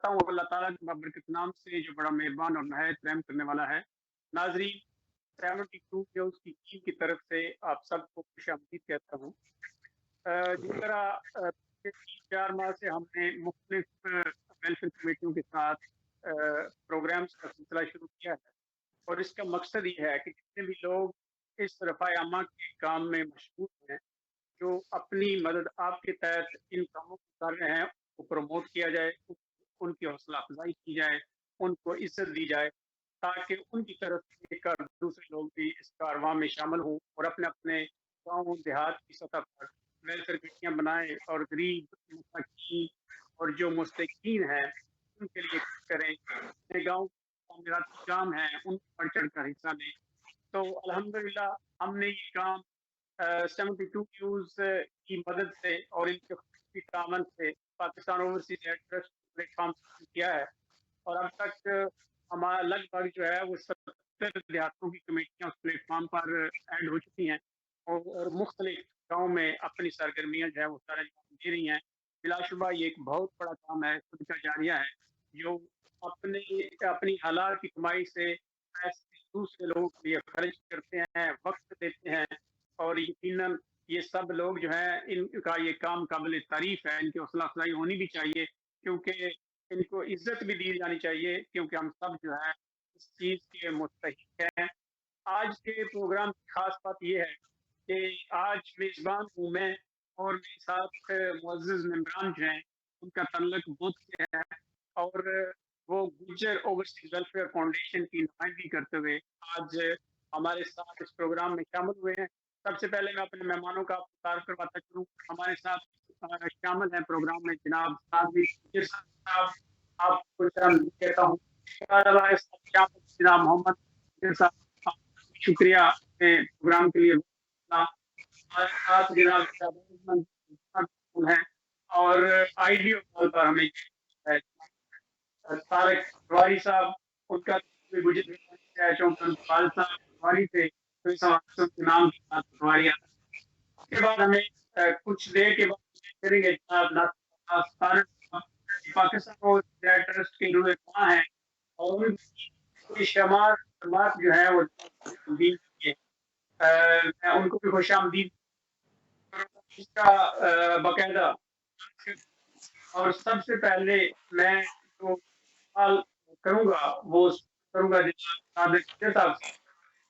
चाहता हूँ अल्लाह ताला के बाबरकत नाम से जो बड़ा मेहरबान और नहायत रहम करने वाला है। नाज़रीन 72 न्यूज़ की टीम की तरफ से आप सबको खुशामदीद कहता हूँ। जिस तरह पिछले 3-4 माह से हमने मुख्तलिफ वेलफेयर कमेटियों के साथ प्रोग्राम्स का सिलसिला शुरू किया है और इसका मकसद ये है कि जितने भी लोग इस रफ़ाए अम्मा के काम में मशगूल हैं, जो अपनी मदद आपके तहत इन कामों को कर रहे हैं, को प्रमोट किया जाए, उनकी हौसला अफजाई की जाए, उनको इज्जत दी जाए, ताकि उनकी तरफ से देखकर दूसरे लोग भी इस कारवां में शामिल हों और अपने अपने गाँव देहात की सतह पर वेलफेयर कमेटियाँ बनाएं और गरीब, मसाकीन और जो मुस्तकीन हैं, उनके लिए कुछ करें। अपने गाँव तामीराती काम है, उन पर बढ़ चढ़ कर हिस्सा लें। तो अल्हम्दुलिल्लाह हमने ये काम 72 न्यूज़ की मदद से और इनके खुफी तामन से Pakistan overseas aid trust platform किया है और अब तक हमारा लगभग जो है वो 70 देहातों की कमेटियां उस प्लेटफॉर्म पर ऐड हो चुकी हैं और मुख्तलिफ गाँव में अपनी सरगर्मियां जो है वो सर अंजाम दे रही हैं। बिलाशुबा ये एक बहुत बड़ा काम है, सदका जारिया है, जो अपनी हलाल की कमाई से पैसे दूसरे लोगों के लिए खर्च करते हैं, वक्त देते हैं और यकीनन ये सब लोग जो हैं इनका ये काम काबिल तारीफ है। इनकी हौसला अफजाई होनी भी चाहिए क्योंकि इनको इज्जत भी दी जानी चाहिए क्योंकि हम सब जो है इस चीज के मुस्तहिक हैं। आज के प्रोग्राम की खास बात यह है कि आज मेजबान हूँ मैं और मेरे साथ मुअज़्ज़िज़ मेंबरान जो हैं उनका तल्लुक बुद्ध से है और वो गुज्जर ओवरसीज वेलफेयर फाउंडेशन की नुमाइंदगी करते हुए आज हमारे साथ इस प्रोग्राम में शामिल हुए हैं। सबसे पहले मैं अपने मेहमानों का तारुफ करवाता चलूँ। हमारे साथ शामिल हैं प्रोग्राम में जनाब सादवी साहब, आपको कहता हूँ। जनाब मोहम्मद साहब, शुक्रिया प्रोग्राम के लिए। हमारे साथ जनाब है और आईडियो कॉल पर हमें तारक तिवारी साहब, उनका गुजर चौंकल साहब तिवारी थे, तो इस नाम के साथ तिवारी उसके बाद हमें कुछ देर के बाद करेंगे जनाब पाकिस्तान को ट्रस्ट के रुए हैं और उनकी शमात जो है वो दी है। मैं उनको भी खुशामदीद इसका बाकायदा और सबसे पहले मैं जो सवाल करूंगा वो करूंगा जनाब साहब से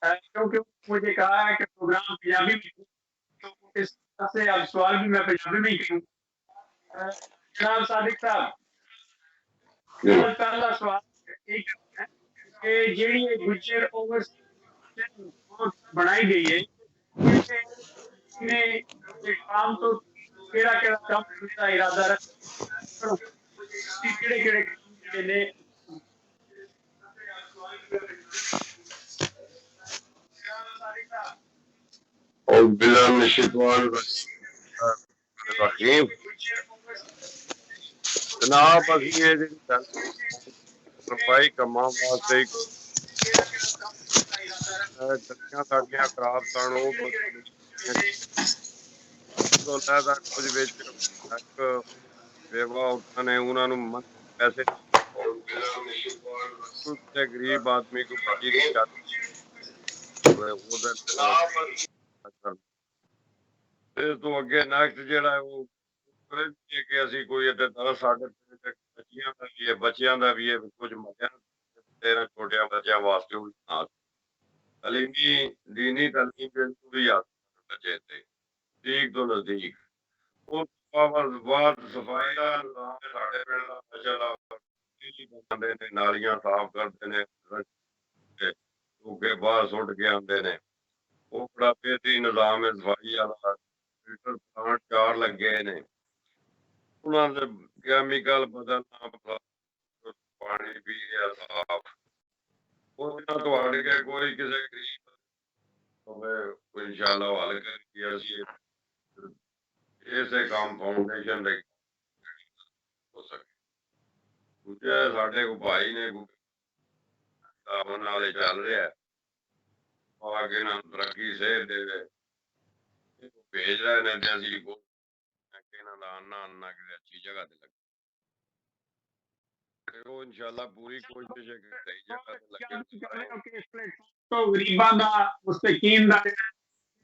क्योंकि मुझे कहा है कि प्रोग्राम पंजाबी में तो इस तरह से अब सवाल भी मैं पंजाबी में ही करूंगा। जनाब सादिक साहब, पहला सवाल एक है कि ਜਿਹੜੀ ਇਹ ਗੁੱਜਰ ਓਵਰ बनाई गई है ने काम तो केड़ा केड़ा काम करने का इरादा रख केड़े केड़े ने और बिला निशितवान रहीम जनाब अभी ये सफाई कमा वास्ते गलियां साडियां खराब सन कुछ बेवा औरतां ने उन्होंने पैसे गरीब आदमी को तो अगे नेक्स्ट जेड़ा वो कि ਅਸੀਂ ਕੋਈ ਇੱਥੇ ਤਰ੍ਹਾਂ ਸਾਡੇ ਬੱਚਿਆਂ ਦਾ ਵੀ ਹੈ ਕੁਝ ਮਜ਼ਾ ਤੇਰਾ ਛੋਟਿਆਂ ਬੱਚਿਆਂ ਵਾਸਤੇ ਉਹ ਨਾਲ ਤਲੀਮੀ दीनी तालीम बिल्कुल भी याद बचे थे ठीक तो नजदीक ਉਹ ਬਾਅਦ ਸਫਾਈ ਦਾ ਸਾਡੇ ਪਿੰਡ ਦਾ ਮਸਲਾ ਬਣਾਉਂਦੇ ਨੇ ਨਾਲੀਆਂ ਸਾਫ਼ ਕਰਦੇ ਨੇ ਲੋਕੇ ਬਾਹਰ ਸੁੱਟ ਕੇ ਆਉਂਦੇ ਨੇ ਉਹ ਬੜਾ ਬੇਹਤਰੀਨ ਨਿਜ਼ਾਮ ਹੈ ਸਫਾਈ ਵਾਲਾ ਫਿਲਟਰ ਪਲਾਂਟ 4 ਲੱਗੇ ਨੇ ਉਹਨਾਂ ਦੇ ਕੈਮੀਕਲ ਬਦਲਣਾ ਪਾਣੀ ਪੀ ਗਿਆ ਸਾਫ਼ ਉਹਨਾਂ ਤੋਂ ਹਟ ਕੇ ਕੋਈ ਕਿਸੇ ਗਰੀਬ ਹੋਵੇ ਇਨਸ਼ਾਅੱਲਾ ਹੱਲ ਕਰੀਏ ਅਸੀਂ ਇਸੇ ਕੰਮ ਫਾਊਂਡੇਸ਼ਨ ਦੇ ਹੋ ਸਕੇ ਦੂਜਾ ਸਾਡੇ ਕੋ ਭਾਈ ਨੇ ਉਹਨਾਂ ਨਾਲ ਚੱਲ ਰਿਹਾ ਆਗੇ ਨਾ ਤਰੱਕੀ ਸੇਧ ਦੇਵੇ ਭੇਜ ਰਹੇ ਨੇ ਤੇ ਅਸੀਂ ਇਹਨਾਂ ਦਾ ਆਨਾ ਕਿਸੇ ਅੱਛੀ ਜਗ੍ਹਾ ਤੇ ਲੱਗੇ ਉਹ ਇਨਸ਼ਾਅੱਲਾ ਪੂਰੀ ਕੋਸ਼ਿਸ਼ ਹੈ ਕਿ ਸਹੀ ਜਗ੍ਹਾ ਤੇ ਲੱਗੇ ਤੁਸੀਂ ਕਰ ਰਹੇ ਹੋ ਕਿ ਇਸ ਪਲੇਟਫਾਰਮ ਤੋਂ ਗਰੀਬਾਂ ਦਾ ਮੁਸਤਕੀਨ ਦਾ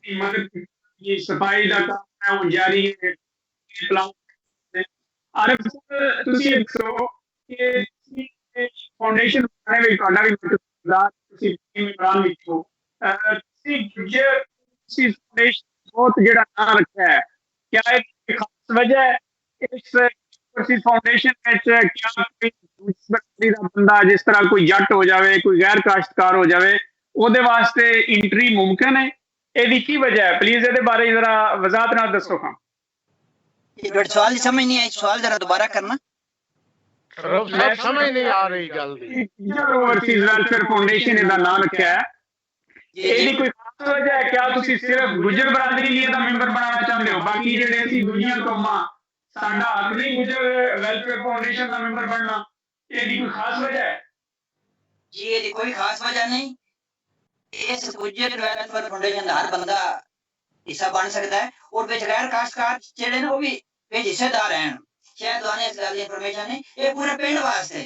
ਮਦਦ की सफाई का काम है वो जारी है आरिफ ਤੁਸੀਂ ਦੱਸੋ ਕਿ ਫਾਊਂਡੇਸ਼ਨ ਬਣਾਉਣੇ ਵਿੱਚ ਤੁਹਾਡਾ ਵੀ ਮਦਦਗਾਰ ਤੁਸੀਂ ਇਮਰਾਨ ਵਿੱਚ ਹੋ ਤੁਸੀਂ ਤੁਸੀਂ ਫਾਊਂਡੇਸ਼ਨ ਬਹੁਤ ਜਿਹੜਾ ਨਾਮ ਰੱਖਿਆ ਹੈ ਕਿਆ ਇਹ ਖਾਸ ਵਜ੍ਹਾ ਹੈ ਇਸ ਤੁਸੀਂ ਫਾਊਂਡੇਸ਼ਨ ਵਿੱਚ ਕਿਆ ਕੋਈ ਦਾ ਬੰਦਾ ਜਿਸ ਤਰ੍ਹਾਂ ਕੋਈ ਜੱਟ ਹੋ ਜਾਵੇ ਕੋਈ ਗੈਰ ਕਾਸ਼ਤਕਾਰ ਹੋ ਜਾਵੇ ਉਹਦੇ ਵਾਸਤੇ ਇੰਟਰੀ ਮੁਮਕਿਨ ਹੈ ਇਹਦੀ ਕੀ ਵਜ੍ਹਾ ਹੈ ਪਲੀਜ਼ ਇਹਦੇ ਬਾਰੇ जरा वजाहत ਨਾਲ ਦੱਸੋ ਖਾਂ ये सवाल समझ नहीं आई सवाल जरा दोबारा करना समझ नहीं आ रही जल्दी ओवरसीज वेलफेयर फाउंडेशन ਇਹਦਾ ਨਾਮ ਰੱਖਿਆ ਹੈ ਇਹਦੀ ਕੋਈ ਖਾਸ ਵਜ੍ਹਾ ਹੈ ਕਿਆ ਤੁਸੀਂ ਸਿਰਫ ਗੁਜਰ ਬਰਾਦਰੀ ਲਈ ਇਹਦਾ ਮੈਂਬਰ ਬਣਾਉਣਾ ਚਾਹੁੰਦੇ ਹੋ ਬਾਕੀ ਜਿਹੜੇ ਅਸੀਂ ਦੁਨੀਆ ਕੌਮਾਂ ਸਾਡਾ ਹੱਕ ਨਹੀਂ ਗੁਜਰ ਵੈਲਫੇਅਰ ਫਾਊਂडेशन ਦਾ ਮੈਂਬਰ ਬਣਨਾ ਇਹਦੀ ਕੋਈ ਖਾਸ ਵਜ੍ਹਾ ਹੈ जी ये कोई खास वजह नहीं इस गुजर वेलफेयर फाउंडेशन का हर बंदा हिस्सा बन सकता है और विच गैर काश्तकार जेड़े ने वो भी विच हिस्सेदार हैं शायद आने इस गल दी इंफॉर्मेशन नहीं ये पूरे पिंड वास्ते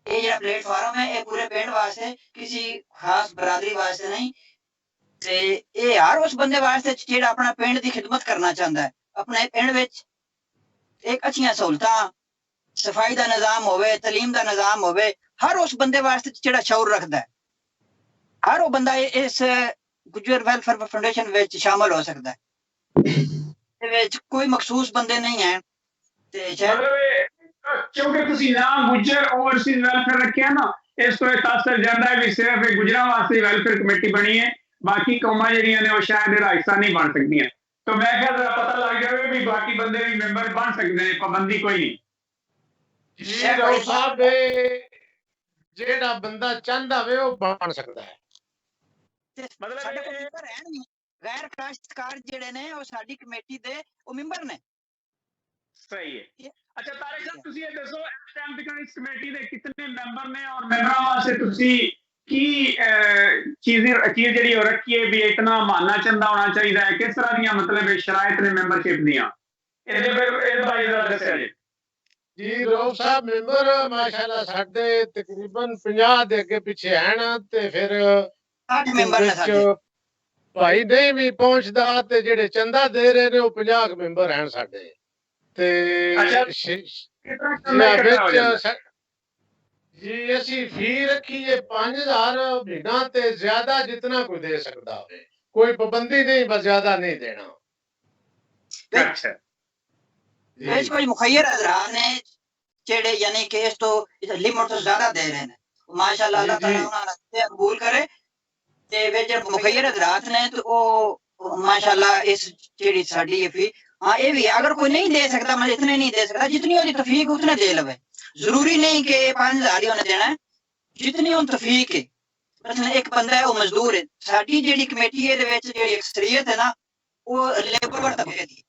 ये जेड़ा प्लेटफार्म है ये पूरे पिंड वास्ते किसी खास बरादरी वास्ते नहीं ते ये हर उस बंदे वास्ते जेड़ा अपना पिंड दी खिदमत करना चाहता है अपने पिंड विच एक अच्छियां सहूलतां सफाई दा निजाम होवे तालीम दा निजाम होवे हर उस बंदे वास्ते जेड़ा शौर रखदा है हर वो बंदा इस गुजर वेलफेयर फाउंडेशन विच शामिल हो सकदा है ते विच कोई मखसूस बंदे नहीं है ते क्योंकि ਤੁਸੀਂ ਨਾਮ ਗੁਜਰ ਓਵਰਸੀਜ਼ ਵੈਲਫੇਅਰ ਰੱਖਿਆ ਨਾ ਇਸ ਤੋਂ ਇਹ ਤਾਸਰ ਜਾਂਦਾ ਹੈ ਵੀ ਸਿਰਫ ਇਹ ਗੁਜਰਾਂ ਵਾਸਤੇ ਵੈਲਫੇਅਰ ਕਮੇਟੀ ਬਣੀ ਹੈ ਬਾਕੀ ਕੌਮਾਂ ਜਿਹੜੀਆਂ ਨੇ ਉਹ ਸ਼ਾਇਦ ਇਹਦਾ ਹਿੱਸਾ ਨਹੀਂ ਬਣ ਸਕਦੀਆਂ ਤਾਂ ਮੈਂ ਕਿਹਾ ਜ਼ਰਾ ਪਤਾ ਲੱਗ ਜਾਵੇ ਵੀ ਬਾਕੀ ਬੰਦੇ ਵੀ ਮੈਂਬਰ ਬਣ ਸਕਦੇ ਨੇ ਪਾਬੰਦੀ ਕੋਈ ਨਹੀਂ ਜੀ ਰੋ ਸਾਹਿਬ ਜਿਹੜਾ ਬੰਦਾ ਚਾਹੁੰਦਾ ਵੇ ਉਹ ਬਣ ਸਕਦਾ ਹੈ मतलब ਸਾਡੇ ਕੋਲ ਮੈਂਬਰ ਰਹਿਣ ਨਹੀਂ ਗੈਰ ਕਾਸ਼ਤਕਾਰ ਜਿਹੜੇ ਨੇ ਉਹ ਸਾਡੀ ਕਮੇਟੀ ਦੇ ਉਹ ਮੈਂਬਰ ਨੇ ਸਹੀ ਹੈ ਅੱਛਾ ਤਾਰਿਕ ਸਾਹਿਬ ਤੁਸੀਂ ਇਹ ਦੱਸੋ ਇਸ ਟਾਈਮ ਤੱਕ ਇਸ ਕਮੇਟੀ ਦੇ ਕਿੰਨੇ ਮੈਂਬਰ ਨੇ ਔਰ ਮੈਂਬਰਾਂ ਵਾਸਤੇ ਤੁਸੀਂ ਕੀ ਚੀਜ਼ ਜਿਹੜੀ ਹੋ ਰੱਖੀ ਹੈ ਵੀ ਇਤਨਾ ਮਾਨਣਾ ਚੰਦਾ ਹੋਣਾ ਚਾਹੀਦਾ ਹੈ ਕਿਸ ਤਰ੍ਹਾਂ ਦੀਆਂ ਮਤਲਬ ਸ਼ਰਾਇਤ ਨੇ ਮੈਂਬਰਸ਼ਿਪ ਦੀਆਂ ਇਹਦੇ ਬਾਰੇ ਜ਼ਰਾ ਦੱਸਿਆ ਜੀ ਰੋਬ ਸਾਹਿਬ ਮੈਂਬਰ ਮਾਸ਼ਾਅੱਲਾ ਸਾਡੇ ਤਕਰੀਬਨ 50 ਦੇ ਅੱਗੇ ਪਿੱਛੇ ਹਨ ਤੇ ਫਿਰ 8 ਮੈਂਬਰ ਨੇ ਸਾਡੇ ਭਾਈ ਨਹੀਂ ਵੀ ਪਹੁੰਚਦਾ ਤੇ ਜਿਹੜੇ ਚੰਦਾ ਦੇ ਰਹੇ ਨੇ ਉਹ 50 ਮੈਂਬਰ ਹਨ ਸਾਡੇ ਤੇ ਜੀ ਅਸੀਂ ਫੀ ਰੱਖੀਏ 5000 ਮਹੀਨਾ ਤੇ ਜ਼ਿਆਦਾ ਜਿੰਨਾ ਕੋਈ ਦੇ ਸਕਦਾ ਹੋਵੇ ਕੋਈ ਪਾਬੰਦੀ ਨਹੀਂ ਬਸ ਜ਼ਿਆਦਾ ਨਹੀਂ ਦੇਣਾ ਅੱਛਾ ਇਸ ਕੋਈ ਮੁਖੱਯਰ ਹਜ਼ਰਾਤ ਨੇ ਜਿਹੜੇ ਯਾਨੀ ਕਿ ਇਸ ਤੋਂ ਲਿਮਟ ਤੋਂ ਜ਼ਿਆਦਾ ਦੇ ਰਹੇ ਨੇ ਮਾਸ਼ਾਅੱਲਾ ਅੱਲਾਹ ਤਾਲਾ ਉਹਨਾਂ ਨੂੰ ਕਬੂਲ ਕਰੇ ਤੇ ਵਿੱਚ ਮੁਖੱਯਰ ਹਜ਼ਰਾਤ ਨੇ ਤੇ ਉਹ ਮਾਸ਼ਾਅੱਲਾ ਇਸ ਜਿਹੜੀ ਸਾਡੀ ਇਹ ਫੀ हाँ ये भी अगर कोई नहीं दे सकता मतलब इतने नहीं दे सकता जितनी उसकी तफीक उतने दे लवे जरूरी नहीं कि 5000 ही उन्हें देना है जितनी उन तफीक है मतलब एक बंदा है वो मजदूर है साडी जेडी कमेटी है दे विच जेडी अक्सरियत है ना वो लेबर तबके दी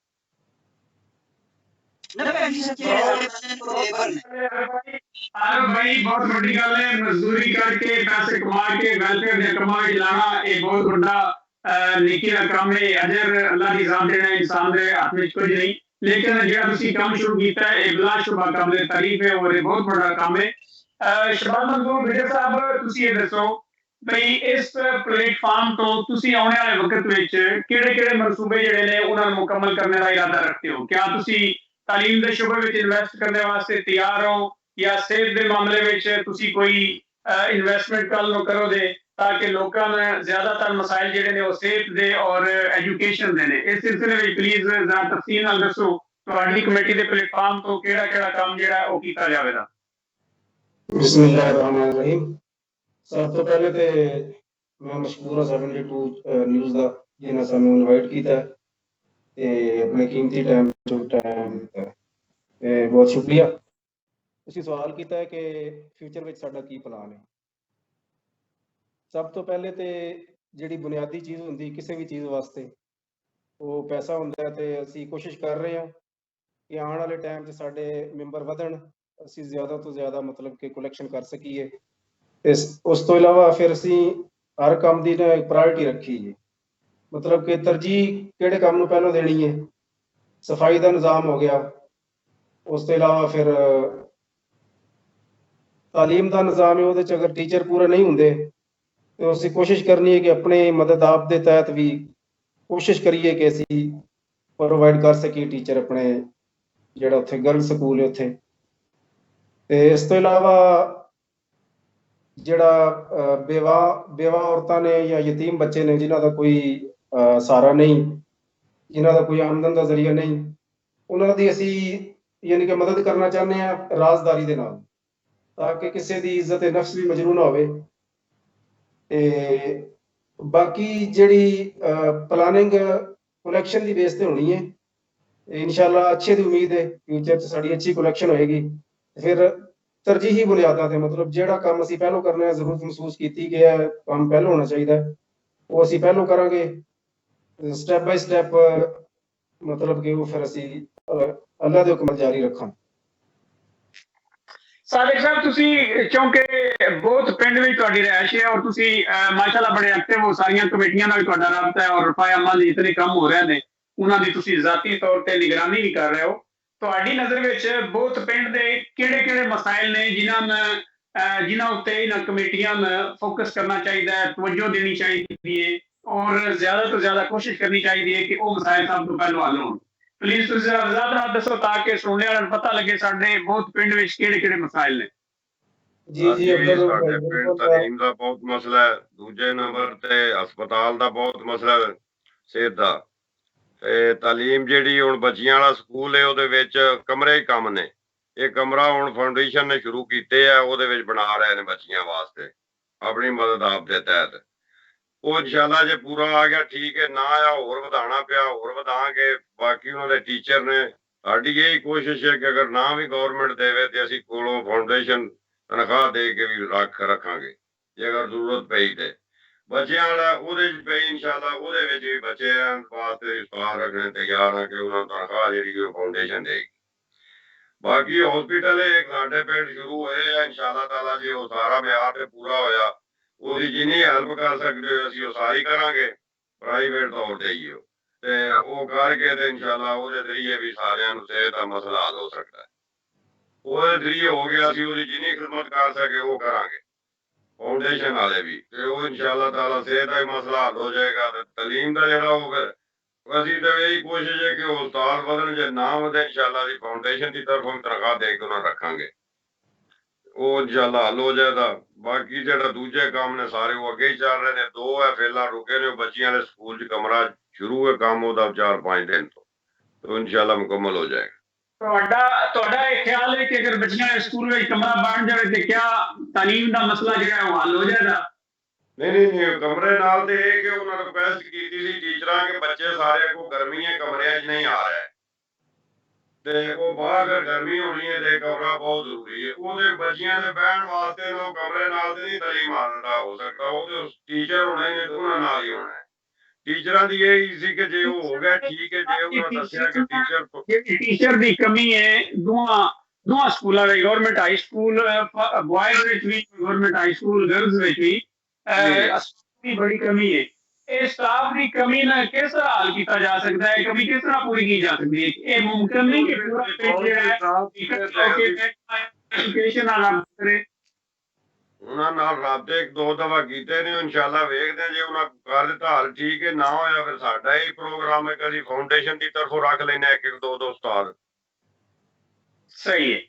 90% जेडे साडे बंदे ने लेबर ने आरो भाई बहुत बड़ी गल है मजदूरी करके पैसे कमा के वेलफेयर दे कमा के लाना ये बहुत बड़ा नेकी का काम है अजर अल्लाह की जात देना इंसान दे हाथ में कुछ नहीं लेकिन जो तुसी काम शुरू किया है ये बिला शुबा काबिल तारीफ है और ये बहुत बड़ा काम है शबाब मंजूर बिजर साहब तुसी ये दसो भाई इस प्लेटफार्म तो तुसी आने वाले वक्त विच किहड़े-किहड़े मंसूबे जिहड़े ने उन्हां नूं मुकम्मल करने का इरादा रखते हो क्या तुसी तालीम दे शुबे विच इन्वेस्ट करने वास्ते तैयार हो या सेहत दे मामले विच तुसी कोई इन्वेस्टमेंट कल नूं करो दे ताकि लोगों में ज्यादातर मसाइल जिहड़े ने सेहत दे और एजुकेशन दे ने इस सिलसिले में प्लीज जरा तफसील नाल दसो तुहाडी कमेटी दे प्लेटफार्म तो केड़ा काम जिहड़ा ओ कीता जावेगा बिस्मिल्लाहिर्रहमानिर्रहीम सब तो पहले ते मैं मशकूर हां 72 न्यूज़ दा जिन्हां सानू इनवाइट कीता ते अपने कीमती टाइम दित्ता ते बहुत शुक्रिया ਤੁਸੀਂ ਸਵਾਲ ਕੀਤਾ ਹੈ ਕਿ ਫਿਊਚਰ ਵਿੱਚ ਸਾਡਾ ਕੀ ਪਲਾਨ ਹੈ ਸਭ ਤੋਂ ਪਹਿਲੇ ਤੇ ਜਿਹੜੀ ਬੁਨਿਆਦੀ ਚੀਜ਼ ਹੁੰਦੀ ਕਿਸੇ ਵੀ ਚੀਜ਼ ਵਾਸਤੇ ਉਹ ਪੈਸਾ ਹੁੰਦਾ ਹੈ ਤੇ ਅਸੀਂ ਕੋਸ਼ਿਸ਼ ਕਰ ਰਹੇ ਹਾਂ ਕਿ ਆਉਣ ਵਾਲੇ ਟਾਈਮ 'ਚ ਸਾਡੇ ਮੈਂਬਰ ਵਧਣ ਅਸੀਂ ਜ਼ਿਆਦਾ ਤੋਂ ਜ਼ਿਆਦਾ ਮਤਲਬ ਕਿ ਕਲੈਕਸ਼ਨ ਕਰ ਸਕੀਏ ਤੇ ਉਸ ਤੋਂ ਇਲਾਵਾ ਫਿਰ ਅਸੀਂ ਹਰ ਕੰਮ ਦੀ ਨਾ ਪ੍ਰਾਇੋਰਟੀ ਰੱਖੀ ਹੈ ਮਤਲਬ ਕਿ ਤਰਜੀਹ ਕਿਹੜੇ ਕੰਮ ਨੂੰ ਪਹਿਲਾਂ ਦੇਣੀ ਹੈ ਸਫਾਈ ਦਾ ਨਿਜ਼ਾਮ ਹੋ ਗਿਆ ਉਸ ਤੋਂ ਇਲਾਵਾ ਫਿਰ ਤਾਲੀਮ ਦਾ ਨਿਜ਼ਾਮ ਹੈ ਉਹਦੇ 'ਚ ਅਗਰ ਟੀਚਰ ਪੂਰੇ ਨਹੀਂ ਹੁੰਦੇ ਤੇ ਅਸੀਂ ਕੋਸ਼ਿਸ਼ ਕਰਨੀ ਹੈ ਕਿ ਆਪਣੇ ਮਦਦ ਆਪ ਦੇ ਤਹਿਤ ਵੀ ਕੋਸ਼ਿਸ਼ ਕਰੀਏ ਕਿ ਅਸੀਂ ਪ੍ਰੋਵਾਈਡ ਕਰ ਸਕੀਏ ਟੀਚਰ ਆਪਣੇ ਜਿਹੜਾ ਉੱਥੇ ਗਰਲ ਸਕੂਲ ਹੈ ਉੱਥੇ। ਤੇ ਇਸ ਤੋਂ ਇਲਾਵਾ ਜਿਹੜਾ ਬੇਵਾ ਔਰਤਾਂ ਨੇ ਜਾਂ ਯਤੀਮ ਬੱਚੇ ਨੇ ਜਿਨ੍ਹਾਂ ਦਾ ਕੋਈ ਸਹਾਰਾ ਨਹੀਂ, ਜਿਨ੍ਹਾਂ ਦਾ ਕੋਈ ਆਮਦਨ ਦਾ ਜ਼ਰੀਆ ਨਹੀਂ, ਉਹਨਾਂ ਦੀ ਅਸੀਂ ਯਾਨੀ ਕਿ ਮਦਦ ਕਰਨਾ ਚਾਹੁੰਦੇ ਹਾਂ ਰਾਜ਼ਦਾਰੀ ਦੇ ਨਾਲ, ਤਾਂ ਕਿ ਕਿਸੇ ਦੀ ਇੱਜ਼ਤ ਨਫਸ ਵੀ ਮਜਰੂ ਨਾ ਹੋਵੇ। ਤੇ ਬਾਕੀ ਜਿਹੜੀ ਪਲਾਨਿੰਗ ਕਲੈਕਸ਼ਨ ਦੀ ਬੇਸ ਤੇ ਹੋਣੀ ਹੈ, ਇਨਸ਼ਾਅੱਲਾ ਅੱਛੇ ਦੀ ਉਮੀਦ ਹੈ ਫਿਊਚਰ 'ਚ ਸਾਡੀ ਅੱਛੀ ਕਲੈਕਸ਼ਨ ਹੋਏਗੀ। ਫਿਰ ਤਰਜੀਹੀ ਬੁਨਿਆਦਾਂ ਤੇ ਮਤਲਬ ਜਿਹੜਾ ਕੰਮ ਅਸੀਂ ਪਹਿਲੋਂ ਕਰਨਾ ਹੈ, ਜ਼ਰੂਰਤ ਮਹਿਸੂਸ ਕੀਤੀ ਗਿਆ ਕੰਮ ਪਹਿਲੋਂ ਹੋਣਾ ਚਾਹੀਦਾ, ਉਹ ਅਸੀਂ ਪਹਿਲੋਂ ਕਰਾਂਗੇ ਸਟੈਪ ਬਾਈ ਸਟੈਪ, ਮਤਲਬ ਕਿ ਉਹ ਫਿਰ ਅਸੀਂ ਅੱਲਾ ਦੇ ਹੁਕਮ ਜਾਰੀ ਰੱਖਾਂ। ਸਾਦਿਕ ਸਾਹਿਬ, ਤੁਸੀਂ ਕਿਉਂਕਿ ਬਹੁਤ ਪਿੰਡ ਵਿੱਚ ਤੁਹਾਡੀ ਰਿਹਾਇਸ਼ ਹੈ ਔਰ ਤੁਸੀਂ ਮਾਸ਼ਾਅੱਲਾ ਬੜੇ ਐਕਟਿਵ ਹੋ, ਸਾਰੀਆਂ ਕਮੇਟੀਆਂ ਨਾਲ ਤੁਹਾਡਾ ਰਾਬਤਾ ਹੈ ਔਰ ਰਫਾਇਆ ਅਮਲ ਜਿਤਨੇ ਕੰਮ ਹੋ ਰਹੇ ਨੇ ਉਹਨਾਂ ਦੀ ਤੁਸੀਂ ਜ਼ਾਤੀ ਤੌਰ ਤੇ ਨਿਗਰਾਨੀ ਵੀ ਕਰ ਰਹੇ ਹੋ। ਤੁਹਾਡੀ ਨਜ਼ਰ ਵਿੱਚ ਬਹੁਤ ਪਿੰਡ ਦੇ ਕਿਹੜੇ ਮਸਾਇਲ ਨੇ ਜਿਨ੍ਹਾਂ ਉੱਤੇ ਇਹਨਾਂ ਕਮੇਟੀਆਂ ਨੂੰ ਫੋਕਸ ਕਰਨਾ ਚਾਹੀਦਾ ਹੈ, ਤਵੱਜੋ ਦੇਣੀ ਚਾਹੀਦੀ ਹੈ ਔਰ ਜ਼ਿਆਦਾ ਤੋਂ ਜ਼ਿਆਦਾ ਕੋਸ਼ਿਸ਼ ਕਰਨੀ ਚਾਹੀਦੀ ਹੈ ਕਿ ਉਹ ਮਸਾਇਲ ਸਭ ਤੋਂ ਪਹਿਲਾਂ ਹੱਲ ਹੋਣ? ਪਲੀਜ਼ ਤੁਸੀਂ ਵਜ਼ਾਹਤ ਨਾਲ ਦੱਸੋ ਤਾਂ ਕਿ ਸੁਣਨੇ ਵਾਲਿਆਂ ਨੂੰ ਪਤਾ ਲੱਗੇ ਸਾਡੇ ਬਹੁਤ ਪਿੰਡ ਵਿੱਚ ਕਿਹੜੇ ਮਸਾਇਲ ਨੇ। ਜੀ ਸਾਡੇ ਪਿੰਡ ਤਾਲੀਮ ਦਾ ਬਹੁਤ ਮਸਲਾ ਹੈ, ਦੂਜੇ ਨੰਬਰ ਤੇ ਹਸਪਤਾਲ ਦਾ ਬਹੁਤ ਮਸਲਾ ਹੈ, ਸਿਹਤ ਦਾ। ਤੇ ਤਾਲੀਮ ਜਿਹੜੀ ਹੁਣ ਬੱਚਿਆਂ ਵਾਲਾ ਸਕੂਲ ਹੈ ਉਹਦੇ ਵਿੱਚ ਕਮਰੇ ਹੀ ਕੰਮ ਨੇ। ਇਹ ਕਮਰਾ ਹੁਣ ਫਾਊਂਡੇਸ਼ਨ ਨੇ ਸ਼ੁਰੂ ਕੀਤੇ ਆ, ਉਹਦੇ ਵਿੱਚ ਬਣਾ ਰਹੇ ਨੇ ਬੱਚਿਆਂ ਵਾਸਤੇ ਆਪਣੀ ਮਦਦ ਆਪ ਦੇ ਤਹਿਤ। ਉਹ ਇਨਸ਼ਾਅੱਲਾ ਜੇ ਪੂਰਾ ਆ ਗਿਆ ਠੀਕ ਹੈ, ਨਾ ਆਇਆ ਹੋਰ ਵਧਾਉਣਾ ਪਿਆ ਹੋਰ ਵਧਾਵਾਂਗੇ। ਬਾਕੀ ਉਹਨਾਂ ਦੇ ਟੀਚਰ ਨੇ, ਸਾਡੀ ਇਹ ਕੋਸ਼ਿਸ਼ ਹੈ ਕਿ ਅਗਰ ਨਾ ਵੀ ਗੌਰਮੈਂਟ ਦੇਵੇ ਤੇ ਅਸੀਂ ਕੋਲੋਂ ਫਾਊਂਡੇਸ਼ਨ ਤਨਖਾਹ ਦੇ ਕੇ ਵੀ ਰੱਖਾਂਗੇ ਜੇ ਅਗਰ ਜ਼ਰੂਰਤ ਪਈ ਤੇ। ਬੱਚਿਆਂ ਵਾਲਾ ਉਹਦੇ 'ਚ ਪਈ ਇਨਸ਼ਾਅੱਲਾ ਉਹਦੇ ਵਿੱਚ ਵੀ ਬੱਚਿਆਂ ਵਾਸਤੇ ਸਵਾਲ ਰੱਖਣੇ ਤਿਆਰ ਆ ਕਿ ਉਹਨਾਂ ਨੂੰ ਤਨਖਾਹ ਜਿਹੜੀ ਉਹ ਫਾਊਂਡੇਸ਼ਨ ਦੇਗੀ। ਬਾਕੀ ਹਸਪੀਟਲ ਸਾਡੇ ਪਿੰਡ ਸ਼ੁਰੂ ਹੋਏ ਆ ਇਨਸ਼ਾਅੱਲਾ ਤਾਲਾ, ਜੇ ਉਹ ਸਾਰਾ ਮਿਆਰ ਤੇ ਪੂਰਾ ਹੋਇਆ ਉਹਦੀ ਜਿੰਨੀ ਹੈਲਪ ਕਰ ਸਕਦੇ ਹੋ ਅਸੀਂ ਉਹ ਸਾਰੀ ਕਰਾਂਗੇ, ਪ੍ਰਾਈਵੇਟ ਤੌਰ ਤੇ ਹੀ ਤੇ ਉਹ ਕਰਕੇ ਤੇ ਇਨਸ਼ਾਅੱਲਾ ਉਹਦੇ ਜ਼ਰੀਏ ਵੀ ਸਾਰਿਆਂ ਨੂੰ ਸਿਹਤ ਦਾ ਮਸਲਾ ਹੱਲ ਹੋ ਸਕਦਾ ਹੈ। ਉਹਦੇ ਜ਼ਰੀਏ ਹੋ ਗਿਆ, ਅਸੀਂ ਉਹਦੀ ਜਿੰਨੀ ਖਿਦਮਤ ਕਰ ਸਕੇ ਉਹ ਕਰਾਂਗੇ, ਫਾਊਂਡੇਸ਼ਨ ਵਾਲੇ ਵੀ, ਤੇ ਉਹ ਇਨਸ਼ਾਅੱਲਾ ਤਾਲਾ ਸਿਹਤ ਦਾ ਮਸਲਾ ਹੱਲ ਹੋ ਜਾਏਗਾ। ਤੇ ਤਾਲੀਮ ਦਾ ਜਿਹੜਾ ਉਹ ਅਸੀਂ ਤਾਂ ਇਹੀ ਕੋਸ਼ਿਸ਼ ਹੈ ਕਿ ਉਸਤਾਦ ਵਧਣ, ਜੇ ਨਾ ਵਧੇ ਇਨਸ਼ਾਅੱਲਾ ਅਸੀਂ ਫਾਊਂਡੇਸ਼ਨ ਦੀ ਤਰਫੋਂ ਤਨਖਾਹ ਦੇ ਕੇ ਉਹਨਾਂ ਰੱਖਾਂਗੇ, ਉਹ ਇਨਸ਼ਾਅੱਲਾ ਹੱਲ ਹੋ ਜਾਏਗਾ। ਬਾਕੀ ਜਿਹੜਾ ਦੂਜੇ ਕੰਮ ਨੇ ਸਾਰੇ ਉਹ ਅੱਗੇ ਹੀ ਚੱਲ ਰਹੇ ਨੇ। 2 ਹੈ ਫੇਲਾ ਰੁਕੇ ਨੇ, ਬੱਚਿਆਂ ਦੇ ਸਕੂਲ 'ਚ ਕਮਰਾ ਸ਼ੁਰੂ ਹੈ ਕੰਮ ਉਹਦਾ 4-5 ਦਿਨ ਤੋਂ ਇਨਸ਼ਾਅੱਲਾ ਮੁਕੰਮਲ ਹੋ ਜਾਏਗਾ। ਤੁਹਾਡਾ ਇਹ ਖਿਆਲ ਹੈ ਕਿ ਅਗਰ ਬੱਚਿਆਂ ਦੇ ਸਕੂਲ ਵਿੱਚ ਕਮਰਾ ਬਣ ਜਾਵੇ ਤੇ ਕਿਆ ਤਾਲੀਮ ਦਾ ਮਸਲਾ ਜਿਹੜਾ ਉਹ ਹੱਲ ਹੋ ਜਾਏਗਾ? ਨਹੀਂ, ਕਮਰੇ ਨਾਲ ਤੇ ਇਹ ਕਿ ਉਹਨਾਂ ਰਿਕੁਐਸਟ ਕੀਤੀ ਸੀ ਟੀਚਰਾਂ ਕਿ ਬੱਚੇ ਸਾਰੇ ਕੋ ਗਰਮੀਆਂ ਕਮਰਿਆਂ 'ਚ ਨਹੀਂ ਆ ਰਹੇ ਤੇ ਉਹ ਬਾਹਰ ਗਰਮੀ ਹੋਣੀ ਹੈ ਤੇ ਕਮਰਾ ਬਹੁਤ ਜ਼ਰੂਰੀ ਹੈ। ਉਹਦੇ ਬੱਚਿਆਂ ਦੇ ਬਹਿਣ ਵਾਸਤੇ ਉਹ ਕਮਰੇ ਨਾਲ ਤੇ ਨਹੀਂ ਤਾਲੀਮ ਹਾਸਲ ਹੋ ਸਕਦਾ, ਉਹ ਟੀਚਰ ਹੋਣੇ ਨੇ ਉਹਨਾਂ ਨਾਲ ਹੀ ਹੋਣਾ। ਟੀਚਰਾਂ ਦੀ ਇਹ ਸੀ ਕਿ ਜੇ ਉਹ ਹੋ ਗਿਆ ਠੀਕ ਹੈ, ਜੇ ਉਹਨਾਂ ਦੱਸਿਆ ਕਿ ਟੀਚਰ ਦੀ ਕਮੀ ਹੈ ਦੋਵਾਂ ਸਕੂਲਾਂ ਵਿੱਚ, ਗਵਰਨਮੈਂਟ ਹਾਈ ਸਕੂਲ ਬॉयਜ਼ ਵਿੱਚ ਵੀ, ਗਵਰਨਮੈਂਟ ਹਾਈ ਸਕੂਲ ਗਰਲਜ਼ ਵਿੱਚ ਵੀ ਦੀ ਬੜੀ ਕਮੀ ਹੈ। ਇਹ ਸਟਾਫ ਦੀ ਕਮੀ ਨਾਲ ਕਿਸ ਤਰ੍ਹਾਂ ਹੱਲ ਕੀਤਾ ਜਾ ਸਕਦਾ ਹੈ, ਕਮੀ ਕਿਸ ਤਰ੍ਹਾਂ ਪੂਰੀ ਕੀ ਜਾ ਸਕਦੀ ਹੈ? ਇਹ ਮੁਮਕਿਨ ਨਹੀਂ ਕਿ ਪੂਰਾ ਪਿੰਡ ਜਿਹੜਾ ਐਜੂਕੇਸ਼ਨ ਨਾਲ ਕਰੇ। ਉਹਨਾਂ ਨਾਲ ਰਾਬਤੇ 1-2 ਦਫਾ ਕੀਤੇ ਨੇ, ਇਨਸ਼ਾਅੱਲਾ ਵੇਖਦੇ ਜੇ ਉਹਨਾਂ ਕਰ ਦਿੱਤਾ ਹੱਲ ਠੀਕ ਹੈ, ਨਾ ਹੋਇਆ ਫਿਰ ਸਾਡਾ ਇਹ ਪ੍ਰੋਗਰਾਮ ਹੈ ਕਿ ਅਸੀਂ ਫਾਊਂਡੇਸ਼ਨ ਦੀ ਤਰਫੋਂ ਰੱਖ ਲੈਣੇ 1-2 ਉਸਤਾਦ। ਸਹੀ ਹੈ।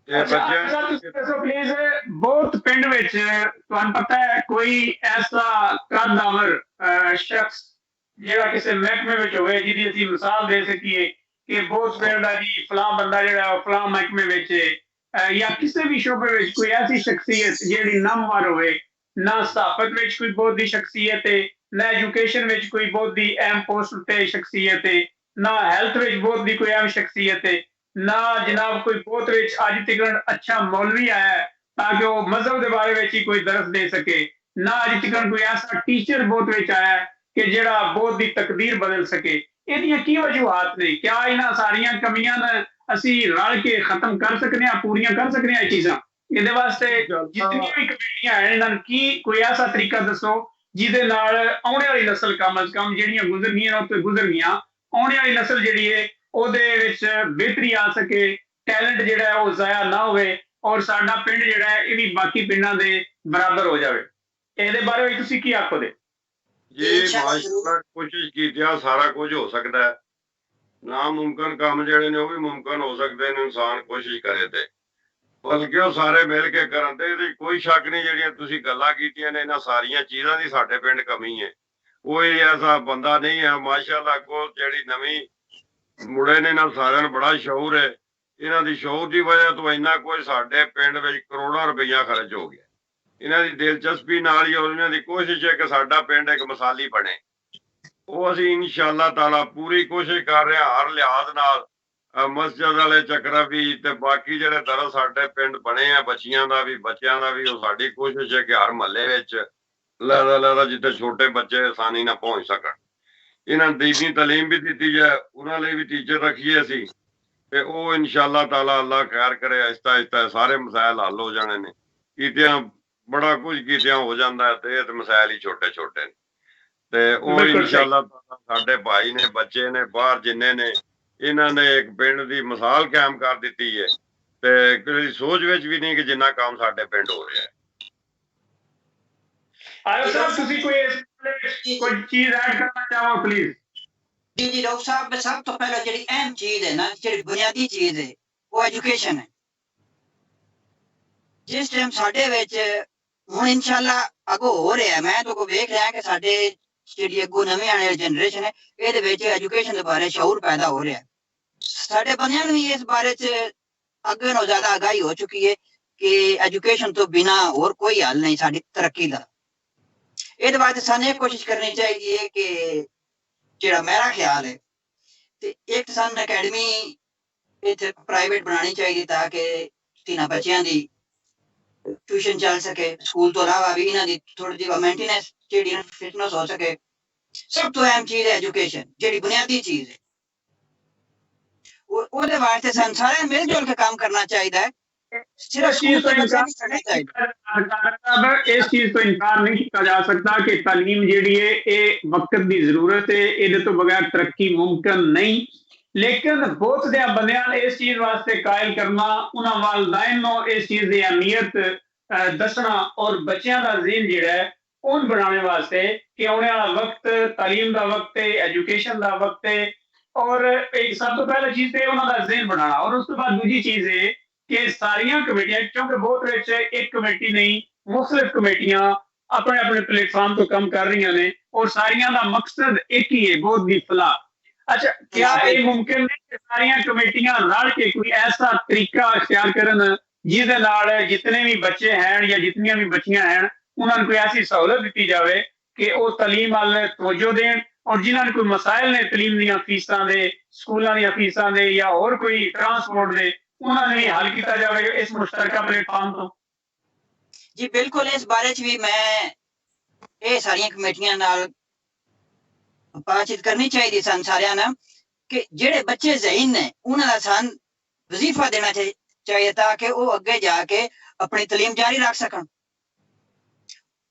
ਪਲੀਜ਼, ਬਹੁਤ ਪਿੰਡ ਵਿੱਚ ਤੁਹਾਨੂੰ ਪਤਾ ਹੈ ਕੋਈ ਐਸਾ ਕਾਦਾਵਰ ਸ਼ਖਸ ਜਿਹੜਾ ਕਿਸੇ ਮਹਿਕਮੇ ਵਿੱਚ ਹੋਵੇ ਜਿਹਦੀ ਅਸੀਂ ਮਿਸਾਲ ਦੇ ਸਕੀਏ ਕਿ ਬਹੁਤ ਪਿੰਡ ਦਾ ਜੀ ਫਲਾਂ ਬੰਦਾ ਜਿਹੜਾ ਉਹ ਫਲਾਂ ਮਹਿਕਮੇ ਵਿੱਚ ਜਾਂ ਕਿਸੇ ਵੀ ਸ਼ੋਬੇ ਵਿੱਚ ਕੋਈ ਐਸੀ ਸ਼ਖਸੀਅਤ ਜਿਹੜੀ ਨਾਮਵਰ ਹੋਵੇ, ਨਾ ਸਥਾਪਤ ਵਿੱਚ ਕੋਈ ਬਹੁਤ ਦੀ ਸ਼ਖਸੀਅਤ ਹੈ, ਨਾ ਐਜੂਕੇਸ਼ਨ ਵਿੱਚ ਕੋਈ ਬਹੁਤ ਦੀ ਅਹਿਮ ਪੋਸਟ ਤੇ ਸ਼ਖਸੀਅਤ ਹੈ, ਨਾ ਹੈਲਥ ਵਿੱਚ ਬਹੁਤ ਦੀ ਕੋਈ ਅਹਿਮ ਸ਼ਖਸੀਅਤ ਹੈ, ਨਾ ਜਨਾਬ ਕੋਈ ਬਹੁਤ ਵਿੱਚ ਅੱਜ ਤੱਕ ਅੱਛਾ ਮੌਲਵੀ ਆਇਆ ਤਾਂ ਕਿ ਉਹ ਮਜ਼ਹਬ ਦੇ ਬਾਰੇ ਵਿੱਚ ਹੀ ਕੋਈ ਦਰਸ ਦੇ ਸਕੇ, ਨਾ ਅੱਜ ਤੱਕ ਕੋਈ ਐਸਾ ਟੀਚਰ ਬਹੁਤ ਵਿੱਚ ਆਇਆ ਕਿ ਜਿਹੜਾ ਬਹੁਤ ਦੀ ਤਕਦੀਰ ਬਦਲ ਸਕੇ। ਇਹਦੀਆਂ ਕੀ ਵਜੂਹਾਤ ਨੇ? ਕਿਆ ਇਹਨਾਂ ਸਾਰੀਆਂ ਕਮੀਆਂ ਨੂੰ ਅਸੀਂ ਰਲ ਕੇ ਖਤਮ ਕਰ ਸਕਦੇ ਹਾਂ, ਪੂਰੀਆਂ ਕਰ ਸਕਦੇ ਹਾਂ ਇਹ ਚੀਜ਼ਾਂ? ਇਹਦੇ ਵਾਸਤੇ ਜਿਤਨੀਆਂ ਵੀ ਕਮੇਟੀਆਂ ਹਨ ਇਹਨਾਂ ਨੂੰ ਕੀ ਕੋਈ ਐਸਾ ਤਰੀਕਾ ਦੱਸੋ ਜਿਹਦੇ ਨਾਲ ਆਉਣੇ ਵਾਲੀ ਨਸਲ ਕਮ ਅਜ਼ ਕਮ ਜਿਹੜੀਆਂ ਗੁਜ਼ਰਨੀਆਂ ਉਹ ਤੇ ਗੁਜ਼ਰ ਗਈਆਂ, ਆਉਣੇ ਵਾਲੀ ਨਸਲ ਜਿਹੜੀ ਹੈ ਉਹਦੇ ਵਿੱਚ ਬਿਹਤਰੀ ਆ ਸਕੇ, ਟੈਲੈਂਟ ਜਿਹੜਾ ਹੈ ਉਹ ਜ਼ਾਇਆ ਨਾ ਹੋਵੇ ਔਰ ਸਾਡਾ ਪਿੰਡ ਜਿਹੜਾ ਹੈ ਇਹ ਵੀ ਬਾਕੀ ਪਿੰਡਾਂ ਦੇ ਬਰਾਬਰ ਹੋ ਜਾਵੇ। ਇਹਦੇ ਬਾਰੇ ਵਿੱਚ ਤੁਸੀਂ ਕੀ ਆਖੋਗੇ? ਜੀ ਮਾਸ਼ਾਅੱਲਾ ਕੋਸ਼ਿਸ਼ ਕੀਤਿਆਂ ਸਾਰਾ ਕੁਝ ਹੋ ਸਕਦਾ ਹੈ। ਨਾਮੁਮਕਿਨ ਕੰਮ ਜਿਹੜੇ ਨੇ ਉਹ ਵੀ ਮੁਮਕਿਨ ਹੋ ਸਕਦੇ ਨੇ, ਇਨਸਾਨ ਕੋਸ਼ਿਸ਼ ਕਰੇ ਤੇ, ਬਲਕਿ ਉਹ ਸਾਰੇ ਮਿਲ ਕੇ ਕਰਨ। ਤੇ ਇਹਦੀ ਕੋਈ ਸ਼ੱਕ ਨਹੀਂ, ਜਿਹੜੀਆਂ ਤੁਸੀਂ ਗੱਲਾਂ ਕੀਤੀਆਂ ਨੇ ਇਹਨਾਂ ਸਾਰੀਆਂ ਚੀਜ਼ਾਂ ਦੀ ਸਾਡੇ ਪਿੰਡ ਕਮੀ ਹੈ। ਕੋਈ ਐਸਾ ਬੰਦਾ ਨਹੀਂ ਹੈ ਮਾਸ਼ਾਅੱਲਾ ਕੋਲ ਜਿਹੜੀ ਨਵੀਂ ਮੁੰਡੇ ਨੇ, ਇਹਨਾਂ ਸਾਰਿਆਂ ਨੂੰ ਬੜਾ ਸ਼ੌਰ ਹੈ। ਇਹਨਾਂ ਦੀ ਸ਼ੌਰ ਦੀ ਵਜ੍ਹਾ ਤੋਂ ਇੰਨਾ ਕੁਝ ਸਾਡੇ ਪਿੰਡ ਵਿੱਚ ਕਰੋੜਾਂ ਰੁਪਈਆ ਖਰਚ ਹੋ ਗਿਆ। ਇਹਨਾਂ ਦੀ ਦਿਲਚਸਪੀ ਨਾਲ ਹੀ ਔਰ ਇਹਨਾਂ ਦੀ ਕੋਸ਼ਿਸ਼ ਹੈ ਕਿ ਸਾਡਾ ਪਿੰਡ ਇੱਕ ਮਿਸਾਲੀ ਬਣੇ। ਉਹ ਅਸੀਂ ਇਨਸ਼ਾਅੱਲਾ ਤਾਲਾ ਪੂਰੀ ਕੋਸ਼ਿਸ਼ ਕਰ ਰਹੇ ਹਾਂ ਹਰ ਲਿਹਾਜ਼ ਨਾਲ। ਮਸਜਿਦ ਵਾਲੇ ਚੱਕਰ ਵੀ ਤੇ ਬਾਕੀ ਜਿਹੜੇ ਦਰਅਸਲ ਸਾਡੇ ਪਿੰਡ ਬਣੇ ਆ ਬੱਚਿਆਂ ਦਾ ਵੀ, ਉਹ ਸਾਡੀ ਕੋਸ਼ਿਸ਼ ਹੈ ਕਿ ਹਰ ਮਹੱਲੇ ਵਿੱਚ ਲਹਿਦਾ ਜਿੱਥੇ ਛੋਟੇ ਬੱਚੇ ਆਸਾਨੀ ਨਾਲ ਪਹੁੰਚ ਸਕਣ। ਇਹਨਾਂ ਨੂੰ ਦੀਨੀ ਤਾਲੀਮ ਵੀ ਦਿੱਤੀ ਜਾਏ, ਉਹਨਾਂ ਲਈ ਵੀ ਟੀਚਰ ਰੱਖੀਏ ਅਸੀਂ, ਤੇ ਉਹ ਇਨਸ਼ਾਅੱਲਾ ਤਾਲਾ ਅੱਲਾ ਖੈਰ ਕਰੇ ਆਹਿਸਤਾ ਸਾਰੇ ਮਸਾਇਲ ਹੱਲ ਹੋ ਜਾਣੇ ਨੇ। ਕੀਤਿਆਂ ਬੜਾ ਕੁਝ ਕੀਤਿਆਂ ਹੋ ਜਾਂਦਾ ਤੇ ਇਹ ਮਸਾਇਲ ਹੀ ਛੋਟੇ ਛੋਟੇ ਨੇ। ਤੇ ਉਹ ਇਨਸ਼ਾਅੱਲਾ ਸਾਡੇ ਭਾਈ ਨੇ, ਬੱਚੇ ਨੇ ਬਾਹਰ ਜਿੰਨੇ ਨੇ, ਇਹਨਾਂ ਨੇ ਇੱਕ ਪਿੰਡ ਦੀ ਮਿਸਾਲ ਕਾਇਮ ਕਰ ਦਿੱਤੀ ਹੈ। ਤੇ ਕਿਸੇ ਸੋਚ ਵਿੱਚ ਵੀ ਨਹੀਂ ਕਿ ਜਿੰਨਾ ਕੰਮ ਸਾਡੇ ਪਿੰਡ ਹੋ ਰਿਹਾ ਹੈ। ਆਇਓ ਸਾਹਿਬ, ਤੁਸੀਂ ਕੋਈ ਚੀਜ਼ ਐਡ ਕਰਨਾ ਚਾਹੋ ਪਲੀਜ਼? ਜੀ ਡਾਕਟਰ ਸਾਹਿਬ, ਸਭ ਤੋਂ ਪਹਿਲਾਂ ਜਿਹੜੀ ਅਹਿਮ ਚੀਜ਼ ਹੈ ਨਾ, ਜਿਹੜੀ ਬੁਨਿਆਦੀ ਚੀਜ਼ ਹੈ, ਉਹ ਐਜੂਕੇਸ਼ਨ ਹੈ। ਜਿਸ ਟਾਈਮ ਸਾਡੇ ਵਿੱਚ ਹੁਣ ਇਨਸ਼ਾਅੱਲਾ ਅੱਗੋਂ ਹੋ ਰਿਹਾ, ਮੈਂ ਤਾਂ ਵੇਖ ਰਿਹਾ ਕਿ ਸਾਡੇ ਜਿਹੜੀ ਅੱਗੋਂ ਨਵੀਂ ਆਉਣ ਵਾਲੀ ਜਨਰੇਸ਼ਨ ਹੈ ਇਹਦੇ ਵਿੱਚ ਐਜੂਕੇਸ਼ਨ ਦੇ ਬਾਰੇ ਸ਼ਊਰ ਪੈਦਾ ਹੋ ਰਿਹਾ। ਸਾਡੇ ਬੰਦਿਆਂ ਨੂੰ ਵੀ ਇਸ ਬਾਰੇ ਚ ਅੱਗੇ ਨਾਲੋਂ ਜ਼ਿਆਦਾ ਆਗਾਹੀ ਹੋ ਚੁੱਕੀ ਹੈ ਕਿ ਐਜੂਕੇਸ਼ਨ ਤੋਂ ਬਿਨਾ ਹੋਰ ਕੋਈ ਹੱਲ ਨਹੀਂ ਸਾਡੀ ਤਰੱਕੀ ਦਾ। ਇਹਦੇ ਵਾਸਤੇ ਸਾਨੂੰ ਇਹ ਕੋਸ਼ਿਸ਼ ਕਰਨੀ ਚਾਹੀਦੀ ਹੈ ਕਿ ਜਿਹੜਾ ਮੇਰਾ ਖਿਆਲ ਹੈ ਤੇ ਇੱਕ ਸਾਨੂੰ ਅਕੈਡਮੀ ਇੱਥੇ ਪ੍ਰਾਈਵੇਟ ਬਣਾਉਣੀ ਚਾਹੀਦੀ ਤਾਂ ਕਿ ਤਿੰਨਾਂ ਬੱਚਿਆਂ ਦੀ ਟਿਊਸ਼ਨ ਚੱਲ ਸਕੇ। ਸਕੂਲ ਤੋਂ ਇਲਾਵਾ ਵੀ ਇਹਨਾਂ ਦੀ ਥੋੜੀ ਜਿਹੀ ਮੇਨਟੇਨੈਂਸ ਜਿਹੜੀ ਫਿਟਨੈਸ ਹੋ ਸਕੇ। ਸਭ ਤੋਂ ਅਹਿਮ ਚੀਜ਼ ਹੈ ਐਜੂਕੇਸ਼ਨ, ਜਿਹੜੀ ਬੁਨਿਆਦੀ ਚੀਜ਼ ਹੈ। ਉਹਦੇ ਵਾਸਤੇ ਸਾਨੂੰ ਸਾਰਿਆਂ ਮਿਲ ਜੁਲ ਕੇ ਕੰਮ ਕਰਨਾ ਚਾਹੀਦਾ ਹੈ। ਇਸ ਚੀਜ਼ ਤੋਂ ਇਨਕਾਰ ਨਹੀਂ ਕੀਤਾ ਜਾ ਸਕਦਾ ਕਿ ਤਾਲੀਮ ਜਿਹੜੀ ਹੈ ਇਹ ਵਕਤ ਦੀ ਜ਼ਰੂਰਤ ਹੈ, ਇਹਦੇ ਤੋਂ ਬਗੈਰ ਤਰੱਕੀ ਮੁਮਕਿਨ ਨਹੀਂ। ਲੇਕਿਨ ਬਹੁਤ ਦੇ ਬੰਦਿਆਂ ਨੇ ਇਸ ਚੀਜ਼ ਵਾਸਤੇ ਕਾਇਲ ਕਰਨਾ, ਉਹਨਾਂ ਵਾਲਦਾਇਨ ਨੂੰ ਇਸ ਚੀਜ਼ ਦੀ ਅਹਿਮੀਅਤ ਦੱਸਣਾ ਔਰ ਬੱਚਿਆਂ ਦਾ ਜ਼ਿਹਨ ਜਿਹੜਾ ਹੈ ਉਹਨ ਬਣਾਉਣ ਵਾਸਤੇ ਕਿ ਆਉਣੇ ਵਾਲਾ ਵਕਤ ਤਾਲੀਮ ਦਾ ਵਕਤ ਹੈ, ਐਜੂਕੇਸ਼ਨ ਦਾ ਵਕਤ ਹੈ। ਔਰ ਇੱਕ ਸਭ ਤੋਂ ਪਹਿਲੀ ਚੀਜ਼ ਤੇ ਉਹਨਾਂ ਦਾ ਜ਼ਿਹਨ ਬਣਾਉਣਾ। ਔਰ ਉਸ ਤੋਂ ਬਾਅਦ ਦੂਜੀ ਚੀਜ਼ ਹੈ ਕਿ ਸਾਰੀਆਂ ਕਮੇਟੀਆਂ, ਕਿਉਂਕਿ ਬਹੁਤ ਵਿੱਚ ਇੱਕ ਕਮੇਟੀ ਨਹੀਂ ਮੁਖਤਲਿਫ ਕਮੇਟੀਆਂ ਆਪਣੇ ਆਪਣੇ ਪਲੇਟਫਾਰਮ ਤੋਂ ਕੰਮ ਕਰ ਰਹੀਆਂ ਨੇ ਔਰ ਸਾਰੀਆਂ ਦਾ ਮਕਸਦ ਇੱਕ ਹੀ ਹੈ, ਬਹੁਤ ਦੀ ਫਲਾਹ। अच्छा, क्या ये मुमकिन नहीं कि सारियां कमेटियां रल के कोई ऐसा तरीका इख्तियार करन जिहदे नाल जितने भी बच्चे हैं या जितनियां भी बच्चियां हैं उन्होंने कोई ऐसी सहूलत दी जाए कि वो तालीम वाल तवज्जो देन और जिन्होंने कोई मसाइल ने तालीम दीयां फीसां दे, स्कूलों दीयां फीसां दे या होर कोई ट्रांसपोर्ट दे, उन्होंने भी हल किया जाए इस मुश्तरका प्लेटफार्म तो। जी बिल्कुल, इस बारे च भी मैं ये सारियां कमेटियां नाल बातचीत करनी चाहिए सन सारियां ना कि जेड़े बच्चे ज़हीन ने उन्हां दा सन वजीफा देना चाहिए ताकि वो अगे जाके अपनी तालीम जारी रख सकन।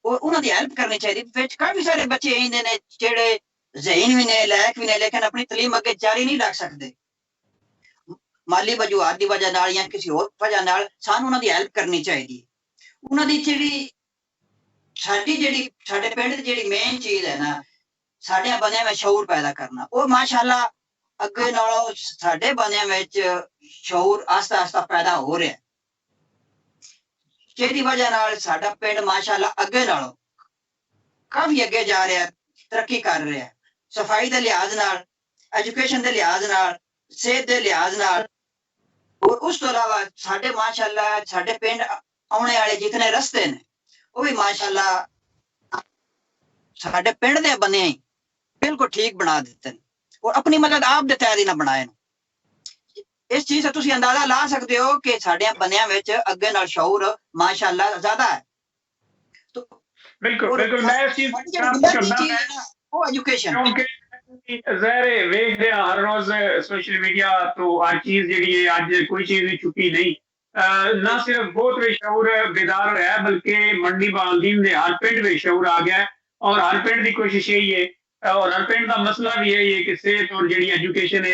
और उन्हां दी हेल्प करनी चाहिए। विच काफी सारे बच्चे इन्ने ने जेड़े ज़हीन भी ने, लायक भी ने, लेकिन अपनी तालीम अगे जारी नहीं रख सकते। माली वजूहात दी वजह नाल या किसी होर वजह नाल सानू उन्हां दी हेल्प करनी चाहिए। उन्हां दी जेड़ी साडे पिंड दी जेड़ी मेन चीज है ना, साडे बंदियां में शऊर पैदा करना, और माशाअल्लाह अगे नालों साडे बंदियां विच शऊर आस्ता आस्ता पैदा हो रहा है, जिहदी वजह नाल साडा पिंड माशाअल्लाह अगे नालों काफी अगे जा रहा है, तरक्की कर रहा है। सफाई दे लिहाज नाल, एजुकेशन दे लिहाज नाल, सेहत दे लिहाज नाल, और उस तो इलावा साडे माशाअल्लाह साडे पिंड आने वाले जितने रस्ते ने वो भी माशाअल्लाह साडे पिंड दे बने बिल्कुल ठीक बना देते हैं और अपनी मदद आप दे तैयारी ना बनाए। इस चीज से तुसी अंदाजा ला सकते हो कि साडे बंदियां विच अगे नाल शऊर माशाअल्लाह ज्यादा है। तो बिल्कुल बिल्कुल मैं इस चीज वो एजुकेशन ज़ाहिर वेखदे हर रोज सोशल मीडिया तो हर चीज जिहड़ी है अज कोई चीज भी छुपी नहीं। ना सिर्फ बहुत बेशऊर बेदार है बल्कि मंडी बालदीन दे हर पिंड बेशऊर आ गया है और हर पिंड की कोशिश यही है और हर पिंड का मसला भी यही है कि सेहत और जी एजुकेशन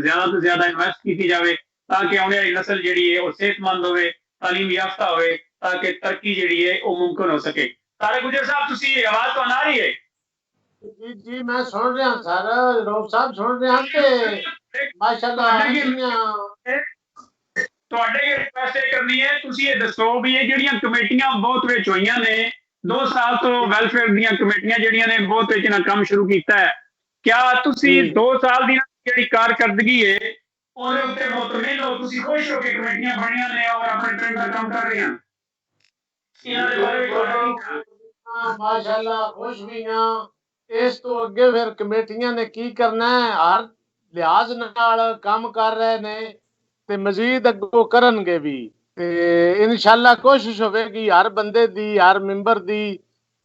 ज्यादा तो ज्यादा इन्वेस्ट की जाए ताकि आने वाली नस्ल जी है वो सेहतमंद हो ਤਾਲੀਮ ਯਾਫਤਾ ਹੋਵੇ ਤਾਂ ਕਿ ਤਰੱਕੀ ਜਿਹੜੀ ਹੈ ਉਹ ਮੁਮਕਿਨ ਹੋ ਸਕੇ। ਤਾਰਿਕ ਗੁਜਰ ਸਾਹਿਬ, ਤੁਸੀਂ ਆਵਾਜ਼ ਤੁਹਾਨੂੰ ਆ ਰਹੀ ਹੈ? ਜੀ ਜੀ ਮੈਂ ਸੁਣ ਰਿਹਾ ਸਰ, ਰੋਬ ਸਾਹਿਬ ਸੁਣ ਰਿਹਾ ਤੇ ਮਾਸ਼ਾਅੱਲਾ ਤੁਹਾਡੇ ਰਿਕਵੈਸਟ ਇਹ ਕਰਨੀ ਹੈ, ਤੁਸੀਂ ਇਹ ਦੱਸੋ ਵੀ ਇਹ ਜਿਹੜੀਆਂ ਕਮੇਟੀਆਂ ਬਹੁਤ ਵਿੱਚ ਹੋਈਆਂ ਨੇ 2 ਸਾਲ ਤੋਂ ਵੈਲਫੇਅਰ ਦੀਆਂ ਕਮੇਟੀਆਂ ਜਿਹੜੀਆਂ ਨੇ ਬਹੁਤ ਵਿੱਚ ਨਾਲ ਕੰਮ ਸ਼ੁਰੂ ਕੀਤਾ ਹੈ, ਕਿਆ ਤੁਸੀਂ 2 ਸਾਲ ਦੀ ਜਿਹੜੀ ਕਾਰਕਰਦਗੀ ਹੈ ਉਹਦੇ ਉੱਤੇ ਮੁਤਮਿਨ ਹੋ, ਤੁਸੀਂ ਖੁਸ਼ ਹੋ ਕੇ ਕਮੇਟੀਆਂ ਬਣੀਆਂ ਨੇ ਔਰ ਆਪਣੇ ਪਿੰਡ ਦਾ ਕੰਮ ਕਰ ਰਹੀਆਂ? ਇਹਨਾਂ ਦੇ ਬਾਰੇ ਮਾਸ਼ਾਅੱਲਾ ਖੁਸ਼ ਵੀ ਹਾਂ। ਇਸ ਤੋਂ ਅੱਗੇ ਫਿਰ ਕਮੇਟੀਆਂ ਨੇ ਕੀ ਕਰਨਾ ਹੈ, ਹਰ ਲਿਹਾਜ਼ ਨਾਲ ਕੰਮ ਕਰ ਰਹੇ ਨੇ ਤੇ ਮਜ਼ੀਦ ਅੱਗੋਂ ਕਰਨਗੇ ਵੀ। ਤੇ ਇਨਸ਼ਾਅੱਲਾ ਕੋਸ਼ਿਸ਼ ਹੋਵੇਗੀ ਹਰ ਬੰਦੇ ਦੀ, ਹਰ ਮੈਂਬਰ ਦੀ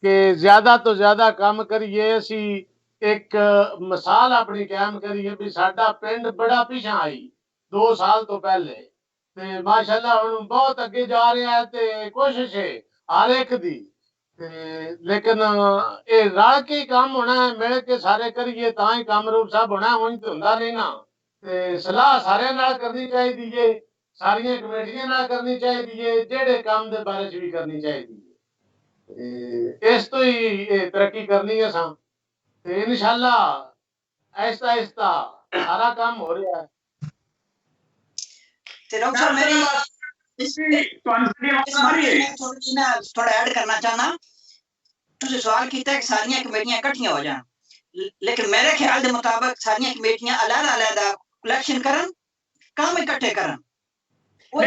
ਕਿ ਜ਼ਿਆਦਾ ਤੋਂ ਜ਼ਿਆਦਾ ਕੰਮ ਕਰੀਏ। ਅਸੀਂ ਇੱਕ ਮਿਸਾਲ ਆਪਣੀ ਕਾਇਮ ਕਰੀਏ ਵੀ ਸਾਡਾ ਪਿੰਡ ਬੜਾ ਪਿਛਾਂ ਆਈ 2 ਸਾਲ ਤੋਂ ਪਹਿਲੇ ਤੇ ਮਾਸ਼ਾਅੱਲਾ ਹੁਣ ਬਹੁਤ ਅੱਗੇ ਜਾ ਰਿਹਾ ਹੈ ਤੇ ਕੋਸ਼ਿਸ਼ ਹੈ ਹਰ ਇੱਕ ਦੀ। ਲੇਕਿਨ ਇਹ ਰਲ ਕੇ ਕੰਮ ਹੋਣਾ ਹੈ, ਮਿਲ ਕੇ ਸਾਰੇ ਕਰੀਏ ਤਾਂ ਹੀ ਕੰਮ ਰੂਪ ਸਭ ਹੋਣਾ, ਉਂਝ ਤਾਂ ਹੁੰਦਾ ਨਹੀਂ ਨਾ। ਤੇ ਸਲਾਹ ਸਾਰਿਆਂ ਨਾਲ ਕਰਨੀ ਚਾਹੀਦੀ ਏ, ਸਾਰੀਆਂ ਕਮੇਟੀਆਂ ਨਾਲ ਕਰਨੀ ਚਾਹੀਦੀ ਏ, ਜਿਹੜੇ ਕੰਮ ਦੇ ਬਾਰੇ ਚ ਵੀ ਕਰਨੀ ਚਾਹੀਦੀ ਏ। ਇਸ ਤੋਂ ਹੀ ਇਹ ਤਰੱਕੀ ਕਰਨੀ ਹੈ ਸਾਂ ਤੇ ਇਨਸ਼ਾਅੱਲਾ ਆਹਿਸਤਾ ਆਹਿਸਤਾ ਸਾਰਾ ਕੰਮ ਹੋ ਰਿਹਾ ਹੈ। ਤੇ ਡਾਕਟਰ ਸਾਹਿਬ ਮੇਰੀ ਥੋੜਾ ਐਡ ਕਰਨਾ ਚਾਹਨਾ। ਤੁਸੀਂ ਸਵਾਲ ਕੀਤਾ ਕਿ ਸਾਰੀਆਂ ਕਮੇਟੀਆਂ ਇਕੱਠੀਆਂ ਹੋ ਜਾਣ, ਲੇਕਿਨ ਮੇਰੇ ਖਿਆਲ ਦੇ ਮੁਤਾਬਕ ਸਾਰੀਆਂ ਕਮੇਟੀਆਂ ਅਲੱਗ ਅਲੱਗ ਕਲੈਕਸ਼ਨ ਕਰਨ, ਕੰਮ ਇਕੱਠੇ ਕਰਨ। ਮੈਂ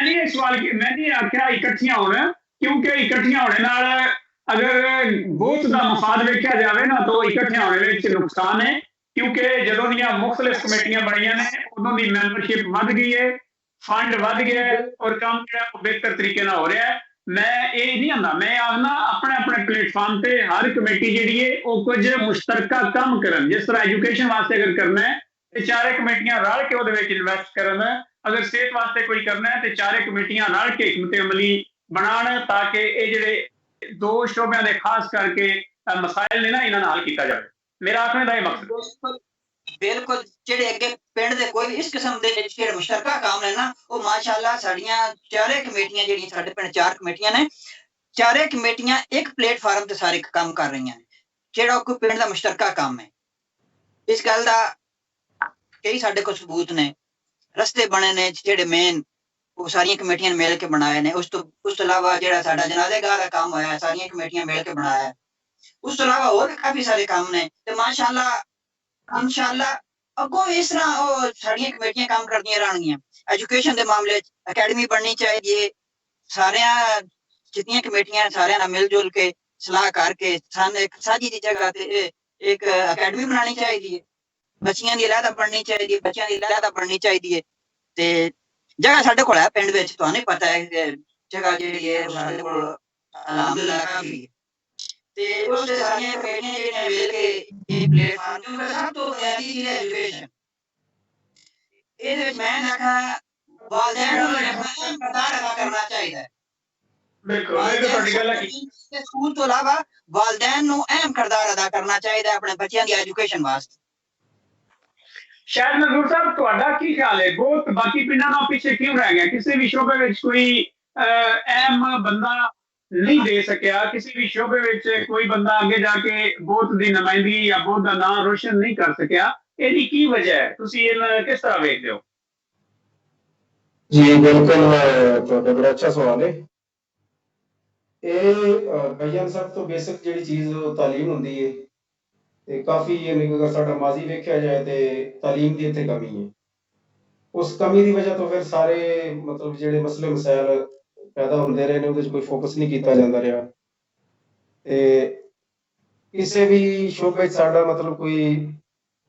ਨਹੀਂ ਇਹ ਸਵਾਲ, ਮੈਂ ਨਹੀਂ ਆਖਿਆ ਇਕੱਠੀਆਂ ਹੋਣ, ਕਿਉਂਕਿ ਇਕੱਠੀਆਂ ਹੋਣੇ ਨਾਲ ਅਗਰ ਬਹੁਤ ਦਾ ਮਫਾਦ ਵੇਖਿਆ ਜਾਵੇ ਨਾ ਤਾਂ ਇਕੱਠਿਆਂ ਹੋਣੇ ਵਿੱਚ ਨੁਕਸਾਨ ਹੈ, ਕਿਉਂਕਿ ਜਦੋਂ ਦੀਆਂ ਮੁਖਤਲਿਫ ਕਮੇਟੀਆਂ ਬਣੀਆਂ ਨੇ ਉਦੋਂ ਦੀ ਮੈਂਬਰਸ਼ਿਪ ਵੱਧ ਗਈ ਹੈ, ਫੰਡ ਵੱਧ ਗਿਆ ਔਰ ਕੰਮ ਜਿਹੜਾ ਉਹ ਬਿਹਤਰ ਤਰੀਕੇ ਨਾਲ ਹੋ ਰਿਹਾ ਹੈ। ਮੈਂ ਇਹ ਨਹੀਂ ਆਂਦਾ, ਮੈਂ ਆਖਣਾ ਆਪਣੇ ਆਪਣੇ ਪਲੇਟਫਾਰਮ ਤੇ ਹਰ ਕਮੇਟੀ ਜਿਹੜੀ ਹੈ ਉਹ ਕੁਝ ਮੁਸ਼ਤਰਕਾ ਕੰਮ ਕਰਨ। ਜਿਸ ਤਰ੍ਹਾਂ ਐਜੂਕੇਸ਼ਨ ਵਾਸਤੇ ਅਗਰ ਕਰਨਾ ਹੈ ਤੇ ਚਾਰੇ ਕਮੇਟੀਆਂ ਰਲ ਕੇ ਉਹਦੇ ਵਿੱਚ ਇਨਵੈਸਟ ਕਰਨ, ਅਗਰ ਸਿਹਤ ਵਾਸਤੇ ਕੋਈ ਕਰਨਾ ਹੈ ਤੇ ਚਾਰੇ ਕਮੇਟੀਆਂ ਰਲ ਕੇ ਹਿਕਮਤ ਅਮਲੀ ਬਣਾਉਣ ਤਾਂ ਕਿ ਇਹ ਜਿਹੜੇ 2 ਸ਼ੋਬਿਆਂ ਦੇ ਖਾਸ ਕਰਕੇ ਮਸਾਇਲ ਨੇ ਨਾ ਇਹਨਾਂ ਨਾਲ ਹੱਲ ਕੀਤਾ ਜਾਵੇ। ਮੇਰਾ ਆਖਣੇ ਦਾ ਇਹ ਮਕਸਦ। ਬਿਲਕੁਲ, ਜਿਹੜੇ ਅੱਗੇ ਪਿੰਡ ਦੇ ਕੋਈ ਇਸ ਕਿਸਮ ਦੇ ਜਿਹੜੇ ਮੁਸ਼ਤਰਕਾ ਕੰਮ ਨੇ ਨਾ ਉਹ ਮਾਸ਼ਾਅੱਲਾ ਸਾਡੀਆਂ ਚਾਰੇ ਕਮੇਟੀਆਂ ਜਿਹੜੀਆਂ ਸਾਡੇ ਪਿੰਡ 4 ਕਮੇਟੀਆਂ ਨੇ, ਚਾਰੇ ਕਮੇਟੀਆਂ ਇੱਕ ਪਲੇਟਫਾਰਮ ਤੇ ਸਾਰੇ ਕੰਮ ਕਰ ਰਹੀਆਂ ਨੇ, ਜਿਹੜਾ ਕੋਈ ਪਿੰਡ ਦਾ ਮੁਸ਼ਤਰਕਾ ਕੰਮ ਹੈ। ਇਸ ਗੱਲ ਦਾ ਕਈ ਸਾਡੇ ਕੋਲ ਸਬੂਤ ਨੇ, ਰਸਤੇ ਬਣੇ ਨੇ ਜਿਹੜੇ ਮੇਨ ਉਹ ਸਾਰੀਆਂ ਕਮੇਟੀਆਂ ਨੇ ਮਿਲ ਕੇ ਬਣਾਏ ਨੇ। ਉਸ ਤੋਂ ਇਲਾਵਾ ਜਿਹੜਾ ਸਾਡਾ ਜਨਾਜ਼ੇਗਾਹ ਦਾ ਕੰਮ ਹੋਇਆ ਸਾਰੀਆਂ ਕਮੇਟੀਆਂ ਮਿਲ ਕੇ ਬਣਾਇਆ। ਉਸ ਤੋਂ ਇਲਾਵਾ ਹੋਰ ਕਾਫੀ ਸਾਰੇ ਕੰਮ ਨੇ ਤੇ ਮਾਸ਼ਾਅੱਲਾ इंशाअल्लाह अगो इस तरह वो साड़ियां कमेटियां काम करदियां रहणगियां। एजुकेशन दे मामले अकेडमी बननी चाहिए, सारे जितनी कमेटियां सारे ना मिलजुल के सलाह करके सन एक साझी दी जगह ते एक अकेडमी बनानी चाहिए, बच्चियां दी अलहदा बननी चाहिए, बच्चियां दी अलहदा बननी चाहिए। ते जगह साडे कोल है पिंड विच, तुहानू पता है जगह जेहड़ी है साडे कोल अल्हम्दुलिल्लाह काफी है। ਤੇ ਉਸ ਦੇ ਸਾਰੀਆਂ ਕਮੇਟੀਆਂ ਜਿਹੜੀਆਂ ਮਿਲ ਕੇ ਇਹ ਪਲੇਟਫਾਰਮ ਕਿਉਂਕਿ ਸਭ ਤੋਂ ਬੁਨਿਆਦੀ ਚੀਜ਼ ਹੈ ਐਜੂਕੇਸ਼ਨ। ਇਹਦੇ ਵਿੱਚ ਮੈਂ ਦੇਖਾ ਵਾਲਿਦੈਨ ਨੂੰ ਅਹਿਮ ਕਿਰਦਾਰ ਅਦਾ ਕਰਨਾ ਚਾਹੀਦਾ ਹੈ। ਬਿਲਕੁਲ, ਇਹ ਤੁਹਾਡੀ ਗੱਲ ਹੈ। ਸਕੂਲ ਤੋਂ ਇਲਾਵਾ ਵਾਲਿਦੈਨ ਨੂੰ ਅਹਿਮ ਕਿਰਦਾਰ ਅਦਾ ਕਰਨਾ ਚਾਹੀਦਾ ਹੈ ਆਪਣੇ ਬੱਚਿਆਂ ਦੀ ਐਜੂਕੇਸ਼ਨ ਵਾਸਤੇ। ਸ਼ਾਇਦ ਨਜ਼ੂਰ ਸਾਹਿਬ ਤੁਹਾਡਾ ਕੀ ਖਿਆਲ ਹੈ, ਬਹੁਤ ਬਾਕੀ ਪਿੰਡਾਂ ਨਾਲ ਪਿੱਛੇ ਕਿਉਂ ਰਹਿ ਗਿਆ? ਕਿਸੇ ਵੀ ਸ਼ੋਬੇ ਵਿੱਚ ਕੋਈ ਅਹਿਮ ਬੰਦਾ नहीं दे सकिया, किसी भी शोबे विच कोई बंदा आगे जाके बहुत दी नुमाइंदगी या बहुत दा नाम रोशन नहीं कर सकिया, ਇਹਦੀ ਕੀ ਵਜ੍ਹਾ ਹੈ? ਤੁਸੀਂ ਇਹਨਾਂ ਕਿਸ ਤਰ੍ਹਾਂ ਵੇਖਦੇ ਹੋ? ਜੀ ਬਿਲਕੁਲ, ਤੁਹਾਡਾ ਬੜਾ ਅੱਛਾ ਸਵਾਲ ਹੈ। ਇਹ ਬਈਆਂ ਸਭ ਤੋਂ ਬੇਸਿਕ ਜਿਹੜੀ ਚੀਜ਼ ਉਹ ਤਾਲੀਮ ਹੁੰਦੀ ਹੈ ਤੇ ਕਾਫੀ ਅਗਰ ਸਾਡਾ ਮਾਜ਼ੀ ਵੇਖਿਆ ਜਾਏ ਤੇ ਤਾਲੀਮ ਦੀ ਇੱਥੇ ਕਮੀ ਹੈ। ਉਸ ਕਮੀ ਦੀ ਵਜ੍ਹਾ ਤੋਂ ਫਿਰ ਸਾਰੇ ਮਤਲਬ ਜਿਹੜੇ ਮਸਲੇ ਮਸਾਇਲ ਪੈਦਾ ਹੁੰਦੇ ਰਹੇ ਨੇ ਉਹਦੇ 'ਚ ਕੋਈ ਫੋਕਸ ਨਹੀਂ ਕੀਤਾ ਜਾਂਦਾ ਰਿਹਾ ਤੇ ਕਿਸੇ ਵੀ ਸ਼ੋਬੇ 'ਚ ਸਾਡਾ ਮਤਲਬ ਕੋਈ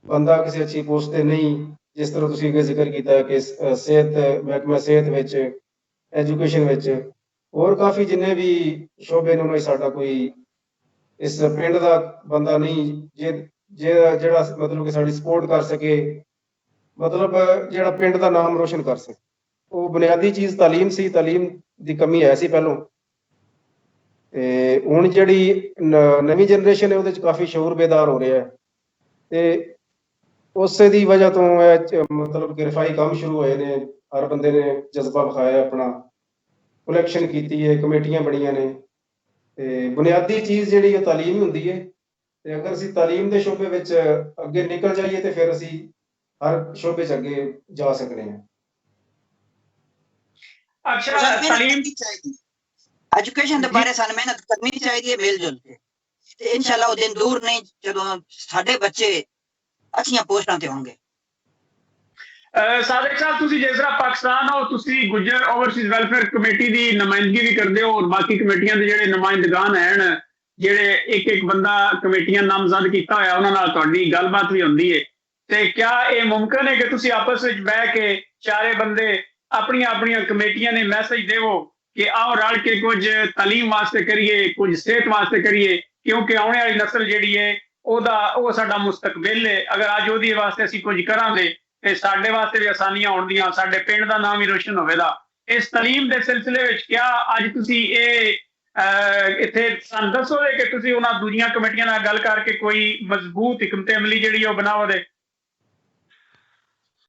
ਬੰਦਾ ਕਿਸੇ ਅੱਛੀ ਪੋਸਟ ਤੇ ਨਹੀਂ, ਜਿਸ ਤਰ੍ਹਾਂ ਤੁਸੀਂ ਅੱਗੇ ਜ਼ਿਕਰ ਕੀਤਾ ਕਿ ਸਿਹਤ ਮਹਿਕਮਾ ਸਿਹਤ ਵਿੱਚ, ਐਜੂਕੇਸ਼ਨ ਵਿੱਚ, ਹੋਰ ਕਾਫੀ ਜਿੰਨੇ ਵੀ ਸ਼ੋਬੇ ਨੇ ਉਹਨਾਂ 'ਚ ਸਾਡਾ ਕੋਈ ਇਸ ਪਿੰਡ ਦਾ ਬੰਦਾ ਨਹੀਂ ਜਿਹੜਾ ਮਤਲਬ ਕਿ ਸਾਡੀ ਸਪੋਰਟ ਕਰ ਸਕੇ, ਮਤਲਬ ਜਿਹੜਾ ਪਿੰਡ ਦਾ ਨਾਮ ਰੋਸ਼ਨ ਕਰ ਸਕੇ। ਉਹ ਬੁਨਿਆਦੀ ਚੀਜ਼ ਤਾਲੀਮ ਸੀ, ਤਾਲੀਮ ਦੀ ਕਮੀ ਹੈ ਸੀ ਪਹਿਲੋਂ ਤੇ ਹੁਣ ਜਿਹੜੀ ਨਵੀਂ ਜਨਰੇਸ਼ਨ ਹੈ ਉਹਦੇ 'ਚ ਕਾਫੀ ਸ਼ਊਰ ਬੇਦਾਰ ਹੋ ਰਿਹਾ ਹੈ ਤੇ ਉਸੇ ਦੀ ਵਜ੍ਹਾ ਤੋਂ ਮਤਲਬ ਕਿ ਰਫਾਈ ਕੰਮ ਸ਼ੁਰੂ ਹੋਏ ਨੇ ਹਰ ਬੰਦੇ ਨੇ ਜਜ਼ਬਾ ਵਿਖਾਇਆ ਆਪਣਾ, ਕਲੈਕਸ਼ਨ ਕੀਤੀ ਹੈ, ਕਮੇਟੀਆਂ ਬਣੀਆਂ ਨੇ। ਤੇ ਬੁਨਿਆਦੀ ਚੀਜ਼ ਜਿਹੜੀ ਉਹ ਤਾਲੀਮ ਹੀ ਹੁੰਦੀ ਹੈ, ਤੇ ਅਗਰ ਅਸੀਂ ਤਾਲੀਮ ਦੇ ਸ਼ੋਬੇ ਵਿੱਚ ਅੱਗੇ ਨਿਕਲ ਜਾਈਏ ਤੇ ਫਿਰ ਅਸੀਂ ਹਰ ਸ਼ੋਬੇ 'ਚ ਅੱਗੇ ਜਾ ਸਕਦੇ ਹਾਂ। अच्छा तालीम एजुकेशन ਦੇ ਬਾਰੇ ਸਾਨੂੰ ਮਿਹਨਤ ਕਰਨੀ ਚਾਹੀਦੀ ਹੈ ਮਿਲ ਜੁਲ ਕੇ, ਤੇ ਇਨਸ਼ਾਅੱਲਾ ਉਹ ਦਿਨ ਦੂਰ ਨਹੀਂ ਜਦੋਂ ਸਾਡੇ ਬੱਚੇ ਅੱਛੀਆਂ ਪੋਸਟਾਂ ਤੇ ਹੋਣਗੇ। ਸਾਦਿਕ ਸਾਹਿਬ, ਤੁਸੀਂ ਜਿਸ ਤਰ੍ਹਾਂ ਪਾਕਿਸਤਾਨ ਹੋ, ਤੁਸੀਂ ਗੁੱਜਰ ਓਵਰਸੀਜ਼ ਵੈਲਫੇਅਰ ਕਮੇਟੀ ਦੀ ਨੁਮਾਇੰਦਗੀ ਵੀ ਕਰਦੇ ਹੋ, ਔਰ ਬਾਕੀ ਕਮੇਟੀਆਂ ਦੇ ਜਿਹੜੇ ਨੁਮਾਇੰਦਗਾਨ ਹਨ, ਜਿਹੜੇ ਇੱਕ ਬੰਦਾ ਕਮੇਟੀਆਂ ਨਾਮਜ਼ਦ ਕੀਤਾ ਹੋਇਆ, ਉਹਨਾਂ ਨਾਲ ਤੁਹਾਡੀ ਗੱਲਬਾਤ ਵੀ ਹੁੰਦੀ ਹੈ। ਤੇ ਕਿਆ ਇਹ ਮੁਮਕਿਨ ਹੈ ਕਿ ਤੁਸੀਂ ਆਪਸ ਵਿੱਚ ਬਹਿ ਕੇ ਚਾਰੇ ਬੰਦੇ ਆਪਣੀਆਂ ਆਪਣੀਆਂ ਕਮੇਟੀਆਂ ਨੇ ਮੈਸੇਜ ਦੇਵੋ ਕਿ ਆਓ ਰਲ ਕੇ ਕੁਝ ਤਾਲੀਮ ਵਾਸਤੇ ਕਰੀਏ, ਕੁਝ ਸਿਹਤ ਵਾਸਤੇ ਕਰੀਏ, ਕਿਉਂਕਿ ਆਉਣ ਵਾਲੀ ਨਸਲ ਜਿਹੜੀ ਹੈ ਉਹ ਸਾਡਾ ਮੁਸਤਕਬਲ ਹੈ। ਅਗਰ ਅੱਜ ਉਹਦੇ ਵਾਸਤੇ ਅਸੀਂ ਕੁਝ ਕਰਾਂਗੇ ਤੇ ਸਾਡੇ ਵਾਸਤੇ ਵੀ ਆਸਾਨੀਆਂ ਹੋਣਗੀਆਂ, ਸਾਡੇ ਪਿੰਡ ਦਾ ਨਾਮ ਵੀ ਰੋਸ਼ਨ ਹੋਵੇਗਾ। ਇਸ ਤਾਲੀਮ ਦੇ ਸਿਲਸਿਲੇ ਵਿੱਚ ਕਿਆ ਅੱਜ ਤੁਸੀਂ ਇਹ ਇੱਥੇ ਸਾਨੂੰ ਦੱਸੋਗੇ ਕਿ ਤੁਸੀਂ ਉਹਨਾਂ ਦੂਜੀਆਂ ਕਮੇਟੀਆਂ ਨਾਲ ਗੱਲ ਕਰਕੇ ਕੋਈ ਮਜ਼ਬੂਤ ਹਕਮਤ ਅਮਲੀ ਜਿਹੜੀ ਉਹ ਬਣਾਓਗੇ?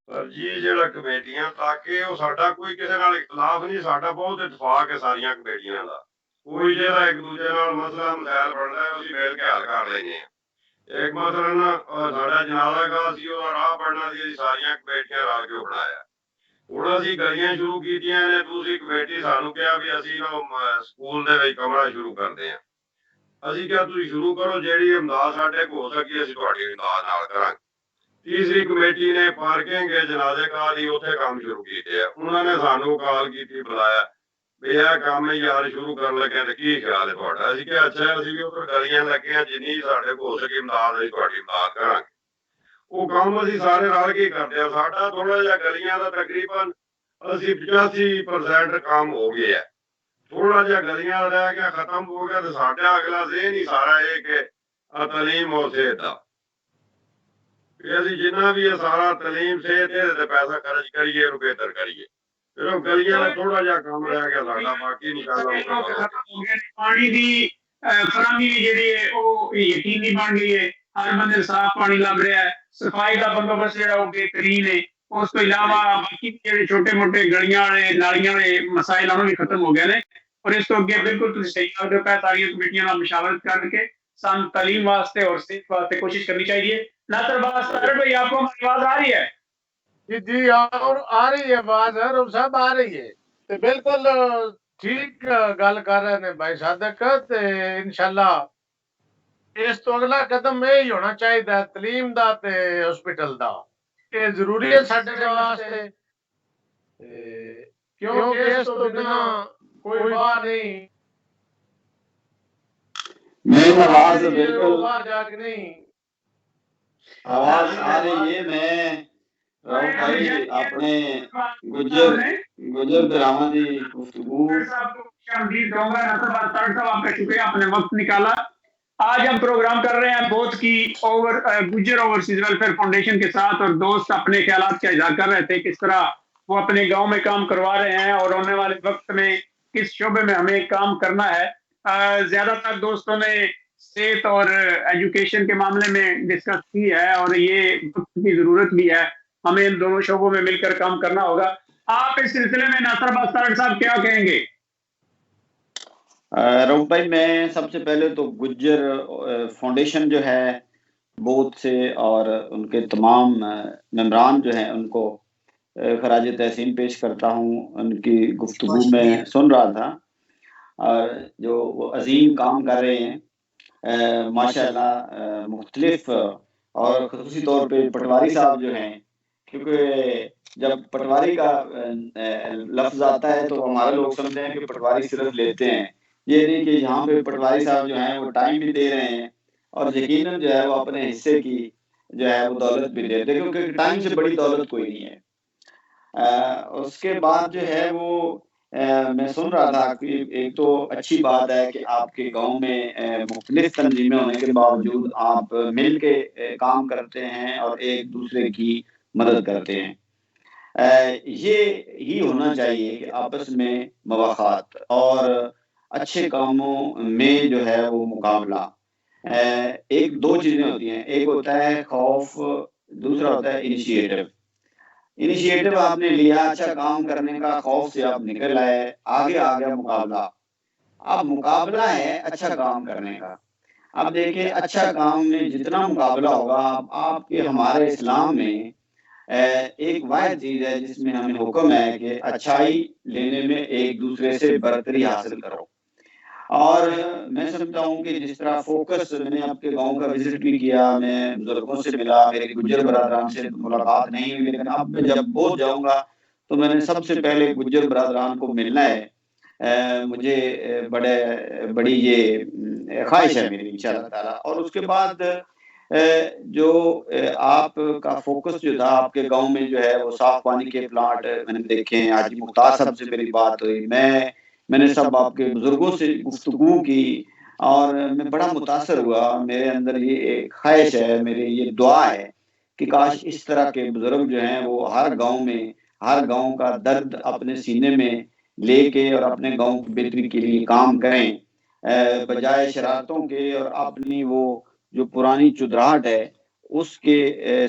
ਸਰ ਜੀ, ਜਿਹੜਾ ਕਮੇਟੀਆਂ ਤੱਕ ਉਹ ਸਾਡਾ ਕੋਈ ਕਿਸੇ ਨਾਲ ਇਖਤਲਾਫ ਨਹੀਂ, ਸਾਡਾ ਬਹੁਤ ਇਤਫਾਕ ਹੈ ਸਾਰੀਆਂ ਕਮੇਟੀਆਂ ਦਾ। ਕੋਈ ਜਿਹੜਾ ਇੱਕ ਦੂਜੇ ਨਾਲ ਮਸਲਾ ਮਸਾਇਲ ਬਣਦਾ ਹੈ ਅਸੀਂ ਮਿਲ ਕੇ ਹੱਲ ਕਰ ਲੈਂਦੇ ਹਾਂ। ਇੱਕ ਮਸਲਨ ਸਾਡਾ ਜਨਾਜ਼ਾ ਗਾ ਸੀ, ਉਹਦਾ ਰਾਹ ਬਣਨਾ ਸੀ, ਅਸੀਂ ਸਾਰੀਆਂ ਕਮੇਟੀਆਂ ਰਲ ਕੇ ਬਣਾਇਆ। ਹੁਣ ਅਸੀਂ ਗਲੀਆਂ ਸ਼ੁਰੂ ਕੀਤੀਆਂ ਨੇ, ਦੂਸਰੀ ਕਮੇਟੀ ਸਾਨੂੰ ਕਿਹਾ ਵੀ ਅਸੀਂ ਸਕੂਲ ਦੇ ਵਿੱਚ ਕਮਰਾ ਸ਼ੁਰੂ ਕਰਦੇ ਹਾਂ। ਅਸੀਂ ਕਿਹਾ ਤੁਸੀਂ ਸ਼ੁਰੂ ਕਰੋ, ਜਿਹੜੀ ਇਮਦਾਦ ਸਾਡੇ ਕੋਲ ਹੋ ਸਕੀ ਅਸੀਂ ਤੁਹਾਡੀ ਇਮਦਾਦ ਨਾਲ ਕਰਾਂਗੇ। ਤੀਸਰੀ ਕਮੇਟੀ ਨੇ ਪਾਰਕਿੰਗ ਜਨਾਜ਼ੇ ਕਾਰ ਦੀ ਉੱਥੇ ਕੰਮ ਸ਼ੁਰੂ ਕੀਤੇ ਆ। ਉਹਨਾਂ ਨੇ ਸਾਨੂੰ ਕਾਲ ਕੀਤੀ, ਬੁਲਾਇਆ ਵੀ ਇਹ ਕੰਮ ਯਾਰ ਸ਼ੁਰੂ ਕਰਨ ਲੱਗੇ ਤੇ ਕੀ ਖਿਆਲ ਹੈ ਤੁਹਾਡਾ? ਅਸੀਂ ਕਿਹਾ ਅੱਛਾ, ਅਸੀਂ ਵੀ ਉੱਧਰ ਗਲੀਆਂ ਲੱਗੀਆਂ, ਜਿੰਨੀ ਸਾਡੇ ਕੋਲ ਹੋ ਸਕੀ ਇਮਦਾਦ ਅਸੀਂ ਤੁਹਾਡੀ ਇਮਦਾਦ ਕਰਾਂਗੇ। ਉਹ ਕੰਮ ਅਸੀਂ ਸਾਰੇ ਰਲ ਕੇ ਕਰਦੇ ਆ। ਸਾਡਾ ਥੋੜਾ ਜਿਹਾ ਗਲੀਆਂ ਦਾ ਤਕਰੀਬਨ 85% ਕੰਮ ਹੋ ਗਿਆ। ਥੋੜਾ ਜਿਹਾ ਗਲੀਆਂ ਦਾ ਰਹਿ ਗਿਆ, ਖਤਮ ਹੋ ਗਿਆ, ਤੇ ਸਾਡਾ ਅਗਲਾ ਜ਼ੇਨ ਹੀ ਸਾਰਾ ਇਹ ਕਿ ਤਾਲੀਮ ਔਰ ਸਿਹਤ ਦਾ, ਅਸੀਂ ਜਿੰਨਾ ਵੀ ਇਹ ਸਾਰਾ ਤਾਲੀਮ ਸਿਹਤ ਤੇ ਪੈਸਾ ਖਰਚ ਕਰੀਏ, ਇਹਨੂੰ ਬਿਹਤਰ ਕਰੀਏ। ਫਿਰ ਉਹ ਗਲੀਆਂ ਦਾ ਥੋੜਾ ਜਿਹਾ ਕੰਮ ਰਹਿ ਗਿਆ ਸਾਡਾ, ਬਾਕੀ ਇਨਸ਼ਾਅੱਲਾ ਪਾਣੀ ਦੀ ਫਰਾਹਮੀ ਜਿਹੜੀ ਹੈ ਉਹ ਯਕੀਨੀ ਬਣ ਗਈ ਹੈ। ਹਰ ਬੰਦੇ ਸਾਫ਼ ਪਾਣੀ ਲੱਭ ਰਿਹਾ ਹੈ, ਸਫਾਈ ਦਾ ਬੰਦੋਬਸਤ ਜਿਹੜਾ ਉਹ ਬੇਹਤਰੀਨ ਹੈ। ਉਸ ਤੋਂ ਇਲਾਵਾ ਬਾਕੀ ਜਿਹੜੇ ਛੋਟੇ ਮੋਟੇ ਗਲੀਆਂ ਵਾਲੇ ਨਾਲੀਆਂ ਵਾਲੇ ਮਸਾਇਲ ਉਹ ਵੀ ਖਤਮ ਹੋ ਗਏ ਨੇ। ਔਰ ਇਸ ਤੋਂ ਅੱਗੇ ਬਿਲਕੁਲ ਤੁਸੀਂ ਸਹੀ ਕਰਦੇ ਪਏ, ਸਾਰੀਆਂ ਕਮੇਟੀਆਂ ਨਾਲ ਮੁਸ਼ਾਵਰਤ ਕਰਕੇ ਸਾਨੂੰ तालीम वास्ते और सेहत वास्ते कोशिश करनी चाहिए। नासर भाई, आपको हमारी आवाज आ रही है? जी जी, और आ रही है आवाज, सब आ रही है। ते बिल्कुल ठीक गल कर रहे ने भाई सादक। ते इंशाल्लाह इस तो अगला कदम यही होना चाहिए तालीम दा ते हॉस्पिटल दा। ये जरूरी है साडे वास्ते, क्योंकि इस तो बिना कोई बात नहीं। मेरी आवाज बिल्कुल नहीं आवाज आ रही है। मैं राउत भाई अपने गुजर बिरावां दी गुफ्तगू आपका शुक्रिया, आपने वक्त निकाला। आज हम प्रोग्राम कर रहे हैं बहुत की गुजर ओवरसीज वेलफेयर फाउंडेशन के साथ, और दोस्त अपने ख्यालात का इज़हार कर रहे थे किस तरह वो अपने गांव में काम करवा रहे हैं और आने वाले वक्त में किस शोबे में हमें काम करना है। ज्यादातर दोस्तों ने सेहत और एजुकेशन के मामले में डिस्कस की है, और ये वक्त की जरूरत भी है, हमें इन दोनों शोबों में मिलकर काम करना होगा। आप इस सिलसिले में नासर बास्तारक साहब क्या कहेंगे? राउत भाई, मैं सबसे पहले तो गुज्जर फाउंडेशन जो है बहुत से और उनके तमाम मेंबरान जो हैं उनको खराज तहसीन पेश करता हूँ। उनकी गुफ्तगू में सुन रहा था और जो वो अजीम काम कर रहे हैं माशाल्लाह मुख्तलिफ, और ख़ुसूसी तौर पे पटवारी साहब जो हैं, क्योंकि जब पटवारी का लफ्ज़ आता है तो हमारे लोग समझते हैं कि पटवारी सिर्फ लेते हैं। ये नहीं कि यहाँ पे पटवारी साहब जो हैं वो टाइम भी दे रहे हैं और यकीनन जो है वो अपने हिस्से की जो है वो दौलत भी देते हैं, क्योंकि टाइम से बड़ी दौलत कोई नहीं है। उसके बाद जो है वो मैं सुन रहा था कि एक तो अच्छी बात है कि आपके गांव में मुख्तलिफ तंजीमें होने के बावजूद आप मिल के काम करते हैं और एक दूसरे की मदद करते हैं। ये ही होना चाहिए कि आपस में मवाक़ात और अच्छे कामों में जो है वो मुकाबला। एक दो चीज़ें होती हैं, एक होता है खौफ, दूसरा होता है इनिशिएटिव। انیشیٹو آپ نے لیا، اچھا کام کرنے کا، خوف سے آپ نکل آئے، آگے آ گیا مقابلہ. اب مقابلہ ہے اچھا کام کرنے کا. اب دیکھیں اچھا کام میں جتنا مقابلہ ہوگا، آپ کے ہمارے اسلام میں ایک واحد چیز ہے جس میں ہمیں حکم ہے کہ اچھائی لینے میں ایک دوسرے سے برتری حاصل کرو. اور میں سمجھتا ہوں کہ جس طرح فوکس، میں نے آپ کے گاؤں کا وزٹ بھی کیا، میں بزرگوں سے ملا، میرے گجر برادران سے ملاقات نہیں ہوئی، لیکن اب میں جب بہت جاؤں گا تو میں نے سب سے پہلے گجر برادران کو ملنا ہے. مجھے بڑی یہ خواہش ہے میری انشاءاللہ تعالی. اور اس کے بعد جو آپ کا فوکس جو تھا آپ کے گاؤں میں جو ہے وہ صاف پانی کے پلانٹ میں نے دیکھے ہیں. حاجی مختار صاحب سے میری بات ہوئی، میں نے سب آپ کے بزرگوں سے گفتگو کی اور میں بڑا متاثر ہوا. میرے اندر یہ ایک خواہش ہے، میری یہ دعا ہے کہ کاش اس طرح کے بزرگ جو ہیں وہ ہر گاؤں میں، ہر گاؤں کا درد اپنے سینے میں لے کے اور اپنے گاؤں کی بہتری کے لیے کام کریں، بجائے شرارتوں کے اور اپنی وہ جو پرانی چدراہٹ ہے اس کے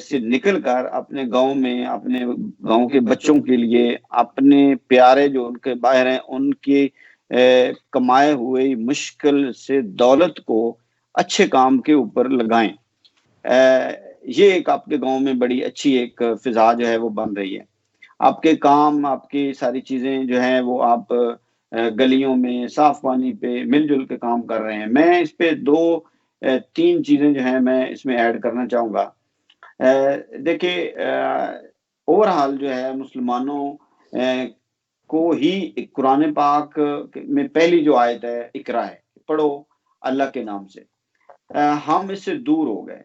سے نکل کر اپنے گاؤں میں، اپنے گاؤں کے بچوں کے لیے، اپنے پیارے جو ان کے باہر ہیں ان کے کمائے ہوئے مشکل سے دولت کو اچھے کام کے اوپر لگائیں. یہ ایک آپ کے گاؤں میں بڑی اچھی ایک فضا جو ہے وہ بن رہی ہے. آپ کے کام، آپ کی ساری چیزیں جو ہیں وہ آپ گلیوں میں صاف پانی پہ مل جل کے کام کر رہے ہیں. میں اس پہ تین چیزیں جو ہیں میں اس میں ایڈ کرنا چاہوں گا. دیکھیں اوور حال جو ہے مسلمانوں کو ہی قرآن پاک میں پہلی جو آیت ہے اقرا ہے، پڑھو اللہ کے نام سے. ہم اس سے دور ہو گئے.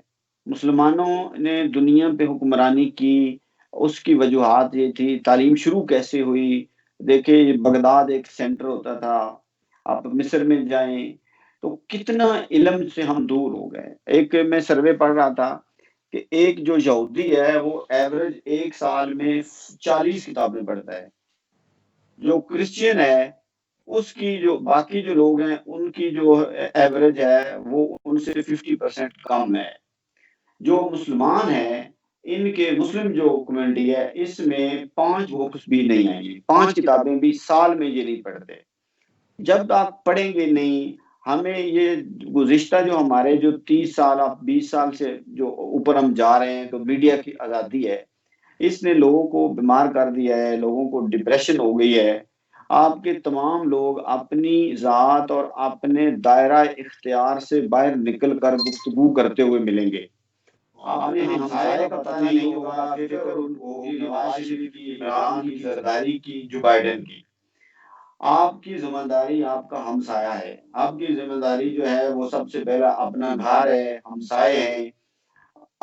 مسلمانوں نے دنیا پہ حکمرانی کی، اس کی وجوہات یہ تھی. تعلیم شروع کیسے ہوئی؟ دیکھیں بغداد ایک سینٹر ہوتا تھا، آپ مصر میں جائیں تو کتنا علم سے ہم دور ہو گئے. ایک میں سروے پڑھ رہا تھا کہ ایک جو یہودی ہے وہ ایوریج ایک سال میں 40 کتابیں پڑھتا ہے. جو کرسچین ہے اس کی جو باقی جو لوگ ہیں ان کی جو ایوریج ہے وہ ان سے 50% کم ہے. جو مسلمان ہے ان کے مسلم جو کمیونٹی ہے اس میں 5 بکس بھی نہیں آئیں گی، 5 کتابیں بھی سال میں یہ نہیں پڑھتے. جب آپ پڑھیں گے نہیں، ہمیں یہ گزشتہ جو ہمارے جو 30 سال 20 سال سے جو اوپر ہم جا رہے ہیں، تو میڈیا کی آزادی ہے، اس نے لوگوں کو بیمار کر دیا ہے، لوگوں کو ڈپریشن ہو گئی ہے. آپ کے تمام لوگ اپنی ذات اور اپنے دائرہ اختیار سے باہر نکل کر گفتگو کرتے ہوئے ملیں گے. آپ نے ہمسائے کا پتہ نہیں ہوگا، فکر ان کو ہوگی نواز شریف کی، عمران کی، زرداری کی، جو بائیڈن کی. آپ کی ذمہ داری آپ کا ہمسایہ ہے. آپ کی ذمہ داری جو ہے وہ سب سے پہلا اپنا گھر ہے، ہمسائے ہیں.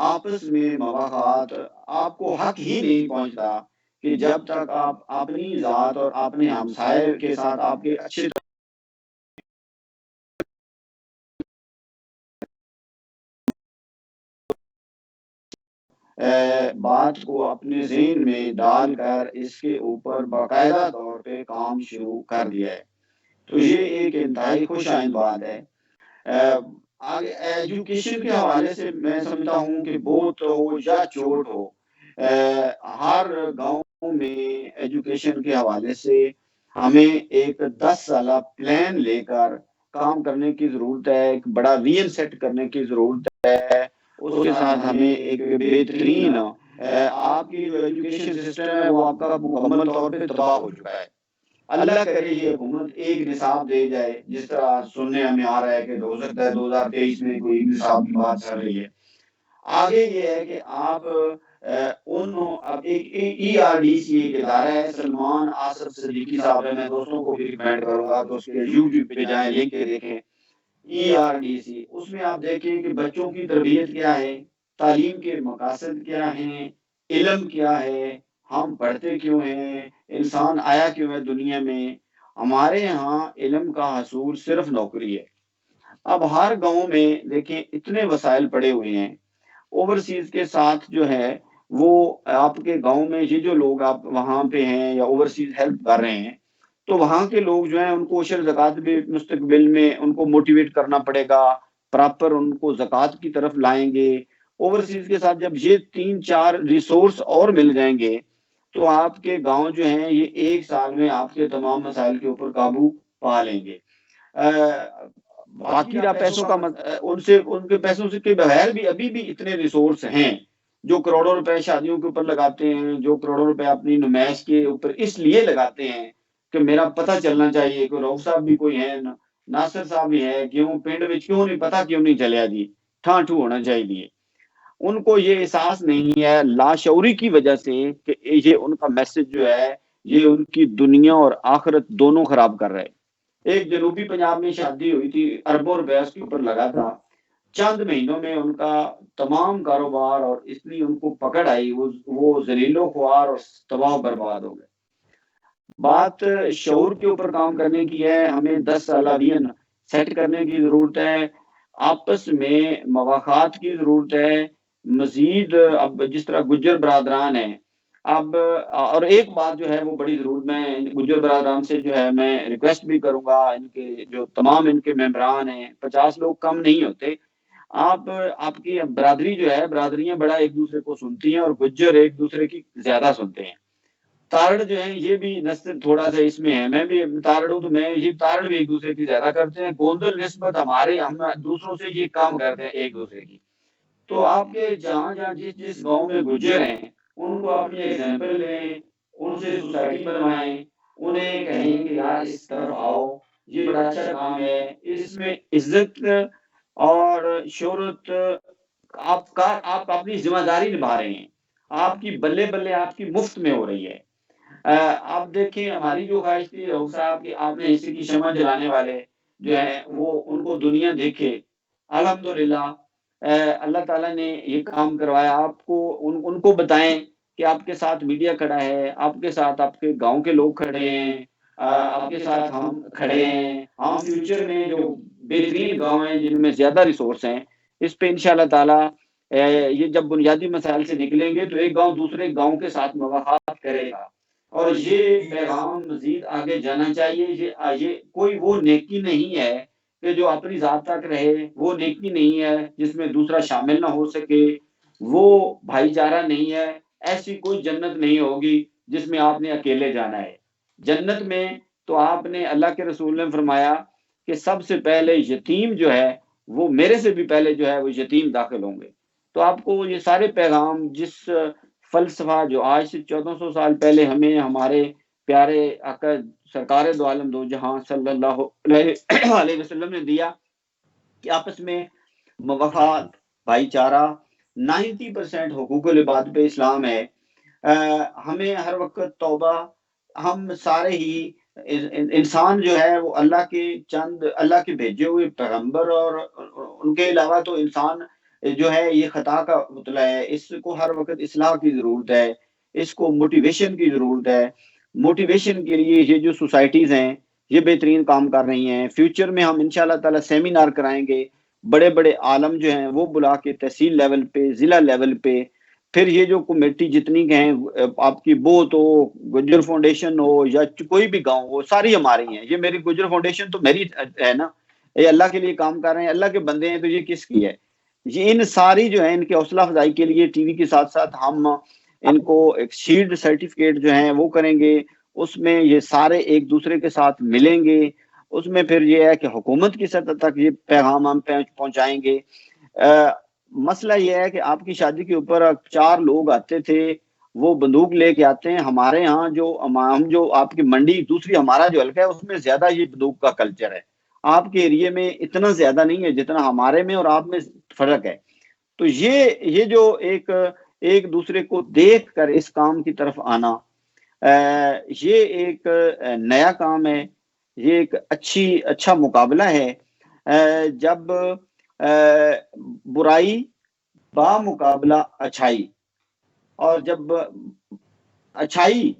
آپس میں مواخات، آپ کو حق ہی نہیں پہنچتا کہ جب تک آپ اپنی ذات اور اپنے ہمسائے کے ساتھ آپ کے اچھے بات کو اپنے ذہن میں ڈال کر اس کے اوپر باقاعدہ طور پہ کام شروع کر دیا ہے. تو یہ ایک انتہائی خوش آئند بات ہے. آگے ایجوکیشن کے حوالے سے میں سمجھتا ہوں کہ بہت ہو یا چوٹ ہو، ہر گاؤں میں ایجوکیشن کے حوالے سے ہمیں ایک 10 سالہ پلان لے کر کام کرنے کی ضرورت ہے. ایک بڑا ویژن سیٹ کرنے کی ضرورت ہے. اس کے ساتھ ہمیں ایک بہترین آپ کی جو ایجوکیشن سسٹم ہے وہ آپ کا مکمل طور پہ تباہ ہو چکا ہے. اللہ کرے یہ حکومت ایک نصاب دے جائے، جس طرح سننے ہمیں آ رہا ہے کہ ہو سکتا ہے 2023 میں کوئی نصاب کی بات چل رہی ہے. آگے یہ ہے کہ آپ اب ایک ERDC ایک ادارہ ہے، سلمان آصف صدیقی صاحب ہے، میں دوستوں کو بھی ریکمینڈ کروں گا کہ اس کے YouTube پہ جائیں، لنک دیکھیں. ERDC اس میں آپ دیکھیں کہ بچوں کی تربیت کیا ہے، تعلیم کے مقاصد کیا ہیں، علم کیا ہے، ہم پڑھتے کیوں ہیں، انسان آیا کیوں ہے دنیا میں. ہمارے ہاں علم کا حصول صرف نوکری ہے. اب ہر گاؤں میں دیکھیں اتنے وسائل پڑے ہوئے ہیں. اوورسیز کے ساتھ جو ہے وہ آپ کے گاؤں میں یہ جو لوگ آپ وہاں پہ ہیں یا اوورسیز ہیلپ کر رہے ہیں، تو وہاں کے لوگ جو ہیں ان کو عشر زکوٰۃ بھی مستقبل میں ان کو موٹیویٹ کرنا پڑے گا، پراپر ان کو زکوٰۃ کی طرف لائیں گے. اوورسیز کے ساتھ جب یہ 3-4 ریسورس اور مل جائیں گے تو آپ کے گاؤں جو ہیں یہ 1 سال میں آپ کے تمام مسائل کے اوپر قابو پا لیں گے۔ باقی رہا پیسوں کا ان کے پیسوں سے کے بغیر بھی ابھی بھی اتنے ریسورس ہیں جو کروڑوں روپے شادیوں کے اوپر لگاتے ہیں، جو کروڑوں روپے اپنی نمائش کے اوپر اس لیے لگاتے ہیں کہ میرا پتہ چلنا چاہیے کہ رؤف صاحب بھی کوئی ہے، ناصر صاحب بھی ہے، کیوں پنڈ وچ کیوں نہیں پتہ کیوں نہیں چلیا جی، ٹھاں ٹھو ہونا چاہیے۔ ان کو یہ احساس نہیں ہے لاشعوری کی وجہ سے کہ یہ ان کا میسج جو ہے یہ ان کی دنیا اور آخرت دونوں خراب کر رہے۔ ایک جنوبی پنجاب میں شادی ہوئی تھی، اربوں روپے اس کے اوپر لگا تھا، چند مہینوں میں ان کا تمام کاروبار اور اس لیے ان کو پکڑ آئی، وہ ذلیل و خوار اور تباہ و برباد ہو گئے۔ بات شعور کے اوپر کام کرنے کی ہے، ہمیں 10 سالہ ویژن سیٹ کرنے کی ضرورت ہے، آپس میں مواخات کی ضرورت ہے، مزید اب جس طرح گجر برادران ہیں اب، اور ایک بات جو ہے وہ بڑی ضرورت میں گجر برادران سے جو ہے میں ریکویسٹ بھی کروں گا، ان کے جو تمام ان کے ممبران ہیں، 50 لوگ کم نہیں ہوتے، آپ کی برادری جو ہے، برادریاں بڑا ایک دوسرے کو سنتی ہیں اور گجر ایک دوسرے کی زیادہ سنتے ہیں۔ تارڑ جو ہیں یہ بھی نسل تھوڑا سا اس میں ہے، میں بھی تارڑ ہوں تو میں یہ تارڑ بھی ایک دوسرے کی زیادہ کرتے ہیں، گوندل نسبت ہم دوسروں سے یہ کام کرتے ہیں ایک دوسرے کی۔ تو آپ کے جہاں جہاں جس گاؤں میں گجر ہیں ان کو اپنی ایگزامپل لیں، ان سے سوسائٹی بنوائیں، انہیں کہیں کہ یار اس طرف آؤ، یہ بڑا اچھا کام ہے، اس میں عزت اور شہرت آپ اپنی ذمہ داری نبھا رہے ہیں، آپ کی بلے بلے آپ کی مفت میں ہو رہی ہے۔ آپ دیکھیں ہماری جو خواہش تھی رؤف صاحب کی، آپ نے اسی کی شمع جلانے والے جو ہیں وہ ان کو دنیا دیکھے، الحمدللہ اللہ تعالیٰ نے یہ کام کروایا۔ آپ کو ان کو بتائیں کہ آپ کے ساتھ میڈیا کھڑا ہے، آپ کے ساتھ آپ کے گاؤں کے لوگ کھڑے ہیں، آپ کے ساتھ ہم کھڑے ہیں، ہم فیوچر میں جو بہترین گاؤں ہیں جن میں زیادہ ریسورس ہیں اس پہ انشاءاللہ تعالیٰ یہ جب بنیادی مسائل سے نکلیں گے تو ایک گاؤں دوسرے گاؤں کے ساتھ مواخات کرے گا، اور یہ پیغام مزید آگے جانا چاہیے۔ یہ کوئی وہ نیکی نہیں ہے کہ جو اپنی ذات تک رہے، وہ نیکی نہیں ہے جس میں دوسرا شامل نہ ہو سکے، وہ بھائی چارہ نہیں ہے، ایسی کوئی جنت نہیں ہوگی جس میں آپ نے اکیلے جانا ہے۔ جنت میں تو آپ نے، اللہ کے رسول نے فرمایا کہ سب سے پہلے یتیم جو ہے وہ میرے سے بھی پہلے جو ہے وہ یتیم داخل ہوں گے۔ تو آپ کو یہ سارے پیغام جس فلسفہ جو آج سے 1400 سال پہلے ہمیں ہمارے پیارے آقا سرکار دو عالم دو جہاں صلی اللہ علیہ وسلم نے دیا کہ آپس میں موافقت، بھائی چارہ، 90% حقوق العباد پہ اسلام ہے۔ ہمیں ہر وقت توبہ، ہم سارے ہی انسان جو ہے وہ اللہ کے بھیجے ہوئے پیغمبر، اور ان کے علاوہ تو انسان جو ہے یہ خطا کا پتلا ہے، اس کو ہر وقت اصلاح کی ضرورت ہے، اس کو موٹیویشن کی ضرورت ہے۔ موٹیویشن کے لیے یہ جو سوسائٹیز ہیں یہ بہترین کام کر رہی ہیں۔ فیوچر میں ہم انشاءاللہ تعالی سیمینار کرائیں گے، بڑے بڑے عالم جو ہیں وہ بلا کے تحصیل لیول پہ، ضلع لیول پہ، پھر یہ جو کمیٹی جتنی کہیں آپ کی بوت ہو، گجر فاؤنڈیشن ہو یا کوئی بھی گاؤں ہو، ساری ہماری ہیں۔ یہ میری گجر فاؤنڈیشن تو میری ہے نا، یہ اللہ کے لیے کام کر رہے ہیں، اللہ کے بندے ہیں، تو یہ کس کی ہے؟ یہ ان ساری جو ہیں ان کے حوصلہ افزائی کے لیے ٹی وی کے ساتھ ساتھ ہم ان کو ایک شیلڈ سرٹیفکیٹ جو ہیں وہ کریں گے، اس میں یہ سارے ایک دوسرے کے ساتھ ملیں گے، اس میں پھر یہ ہے کہ حکومت کی سطح تک یہ پیغام ہم پہنچائیں گے۔ مسئلہ یہ ہے کہ آپ کی شادی کے اوپر 4 لوگ آتے تھے، وہ بندوق لے کے آتے ہیں۔ ہمارے ہاں ہم جو آپ کی منڈی دوسری ہمارا جو حلقہ ہے اس میں زیادہ یہ بندوق کا کلچر ہے، آپ کے ایریے میں اتنا زیادہ نہیں ہے جتنا ہمارے میں اور آپ میں فرق ہے۔ تو یہ جو ایک دوسرے کو دیکھ کر اس کام کی طرف آنا، یہ ایک نیا کام ہے، یہ ایک اچھا مقابلہ ہے۔ جب برائی با مقابلہ اچھائی، اور جب اچھائی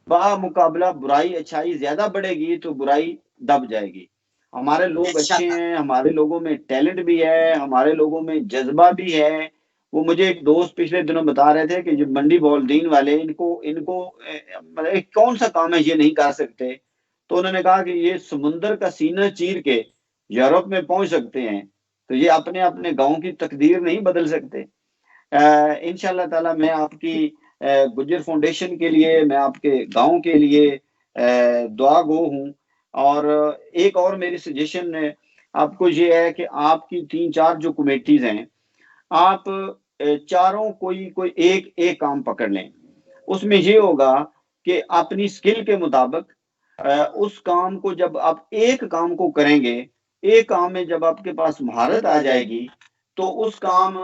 با مقابلہ برائی، اچھائی زیادہ بڑھے گی تو برائی دب جائے گی۔ ہمارے لوگ اچھے ہیں، ہمارے لوگوں میں ٹیلنٹ بھی ہے، ہمارے لوگوں میں جذبہ بھی ہے۔ وہ مجھے ایک دوست پچھلے دنوں بتا رہے تھے کہ جو منڈی بولدین والے ان کو کون سا کام ہے یہ نہیں کر سکتے، تو انہوں نے کہا کہ یہ سمندر کا سینہ چیر کے یورپ میں پہنچ سکتے ہیں، تو یہ اپنے گاؤں کی تقدیر نہیں بدل سکتے۔ انشاءاللہ تعالی میں آپ کی गुज्जर फाउंडेशन के लिए, मैं आपके गांव के लिए दुआ गो हूँ। और एक और मेरी सजेशन आपको ये है कि आपकी 3-4 जो कमेटीज हैं, आप चारों कोई एक काम पकड़ लें। उसमें ये होगा कि अपनी स्किल के मुताबिक उस काम को, जब आप एक काम को करेंगे, एक काम में जब आपके पास महारत आ जाएगी, तो उस काम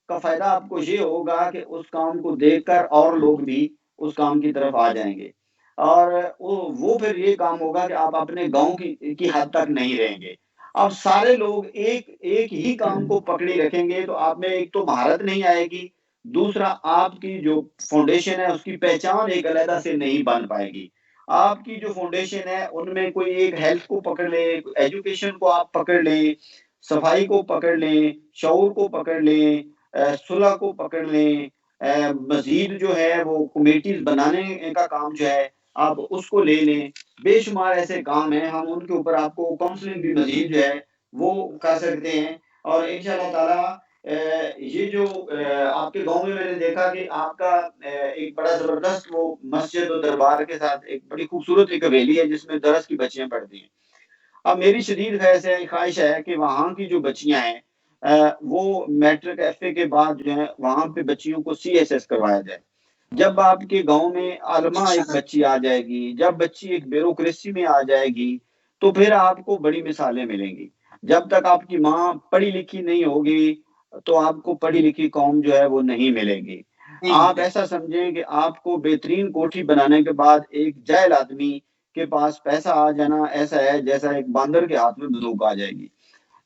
का फायदा आपको ये होगा कि उस काम को देखकर और लोग भी उस काम की तरफ आ जाएंगे। और वो फिर ये काम होगा कि आप अपने गांव की हद तक नहीं रहेंगे। अब सारे लोग एक ही काम को पकड़ी रखेंगे तो आप में एक तो महारत नहीं आएगी, दूसरा आपकी जो फाउंडेशन है उसकी पहचान एक अलग से नहीं बन पाएगी। आपकी जो फाउंडेशन है उनमें कोई एक हेल्थ को पकड़ ले, एजुकेशन को आप पकड़ लें, सफाई को पकड़ लें, शऊर को पकड़ लें, सुलह को पकड़ लें, मजीद जो है वो कमेटीज बनाने का काम जो है आप उसको ले लें। बेशुमार ऐसे काम हैं, हम उनके ऊपर आपको काउंसलिंग भी मजीद जो है वो कर सकते हैं। और इंशाल्लाह ताला ये जो आपके गांव में मैंने देखा कि आपका एक बड़ा जबरदस्त वो मस्जिद और दरबार के साथ एक बड़ी खूबसूरत एक हवेली है जिसमें दरस की बच्चियां पढ़ती हैं। अब मेरी शदीद ख्वाहिश है कि वहाँ की जो बच्चियां हैं वो मैट्रिक FA के बाद जो है वहाँ पे बच्चियों को CSS करवाया जाए। जब आपके गांव में आलमा एक बच्ची आ जाएगी, जब बच्ची एक ब्यूरोक्रेसी में आ जाएगी, तो फिर आपको बड़ी मिसालें मिलेंगी। जब तक आपकी माँ पढ़ी लिखी नहीं होगी तो आपको पढ़ी लिखी कौम जो है वो नहीं मिलेगी। आप ऐसा समझें कि आपको बेहतरीन कोठी बनाने के बाद एक जाहिल आदमी के पास पैसा आ जाना ऐसा है जैसा एक बांदर के हाथ में बंदूक आ जाएगी।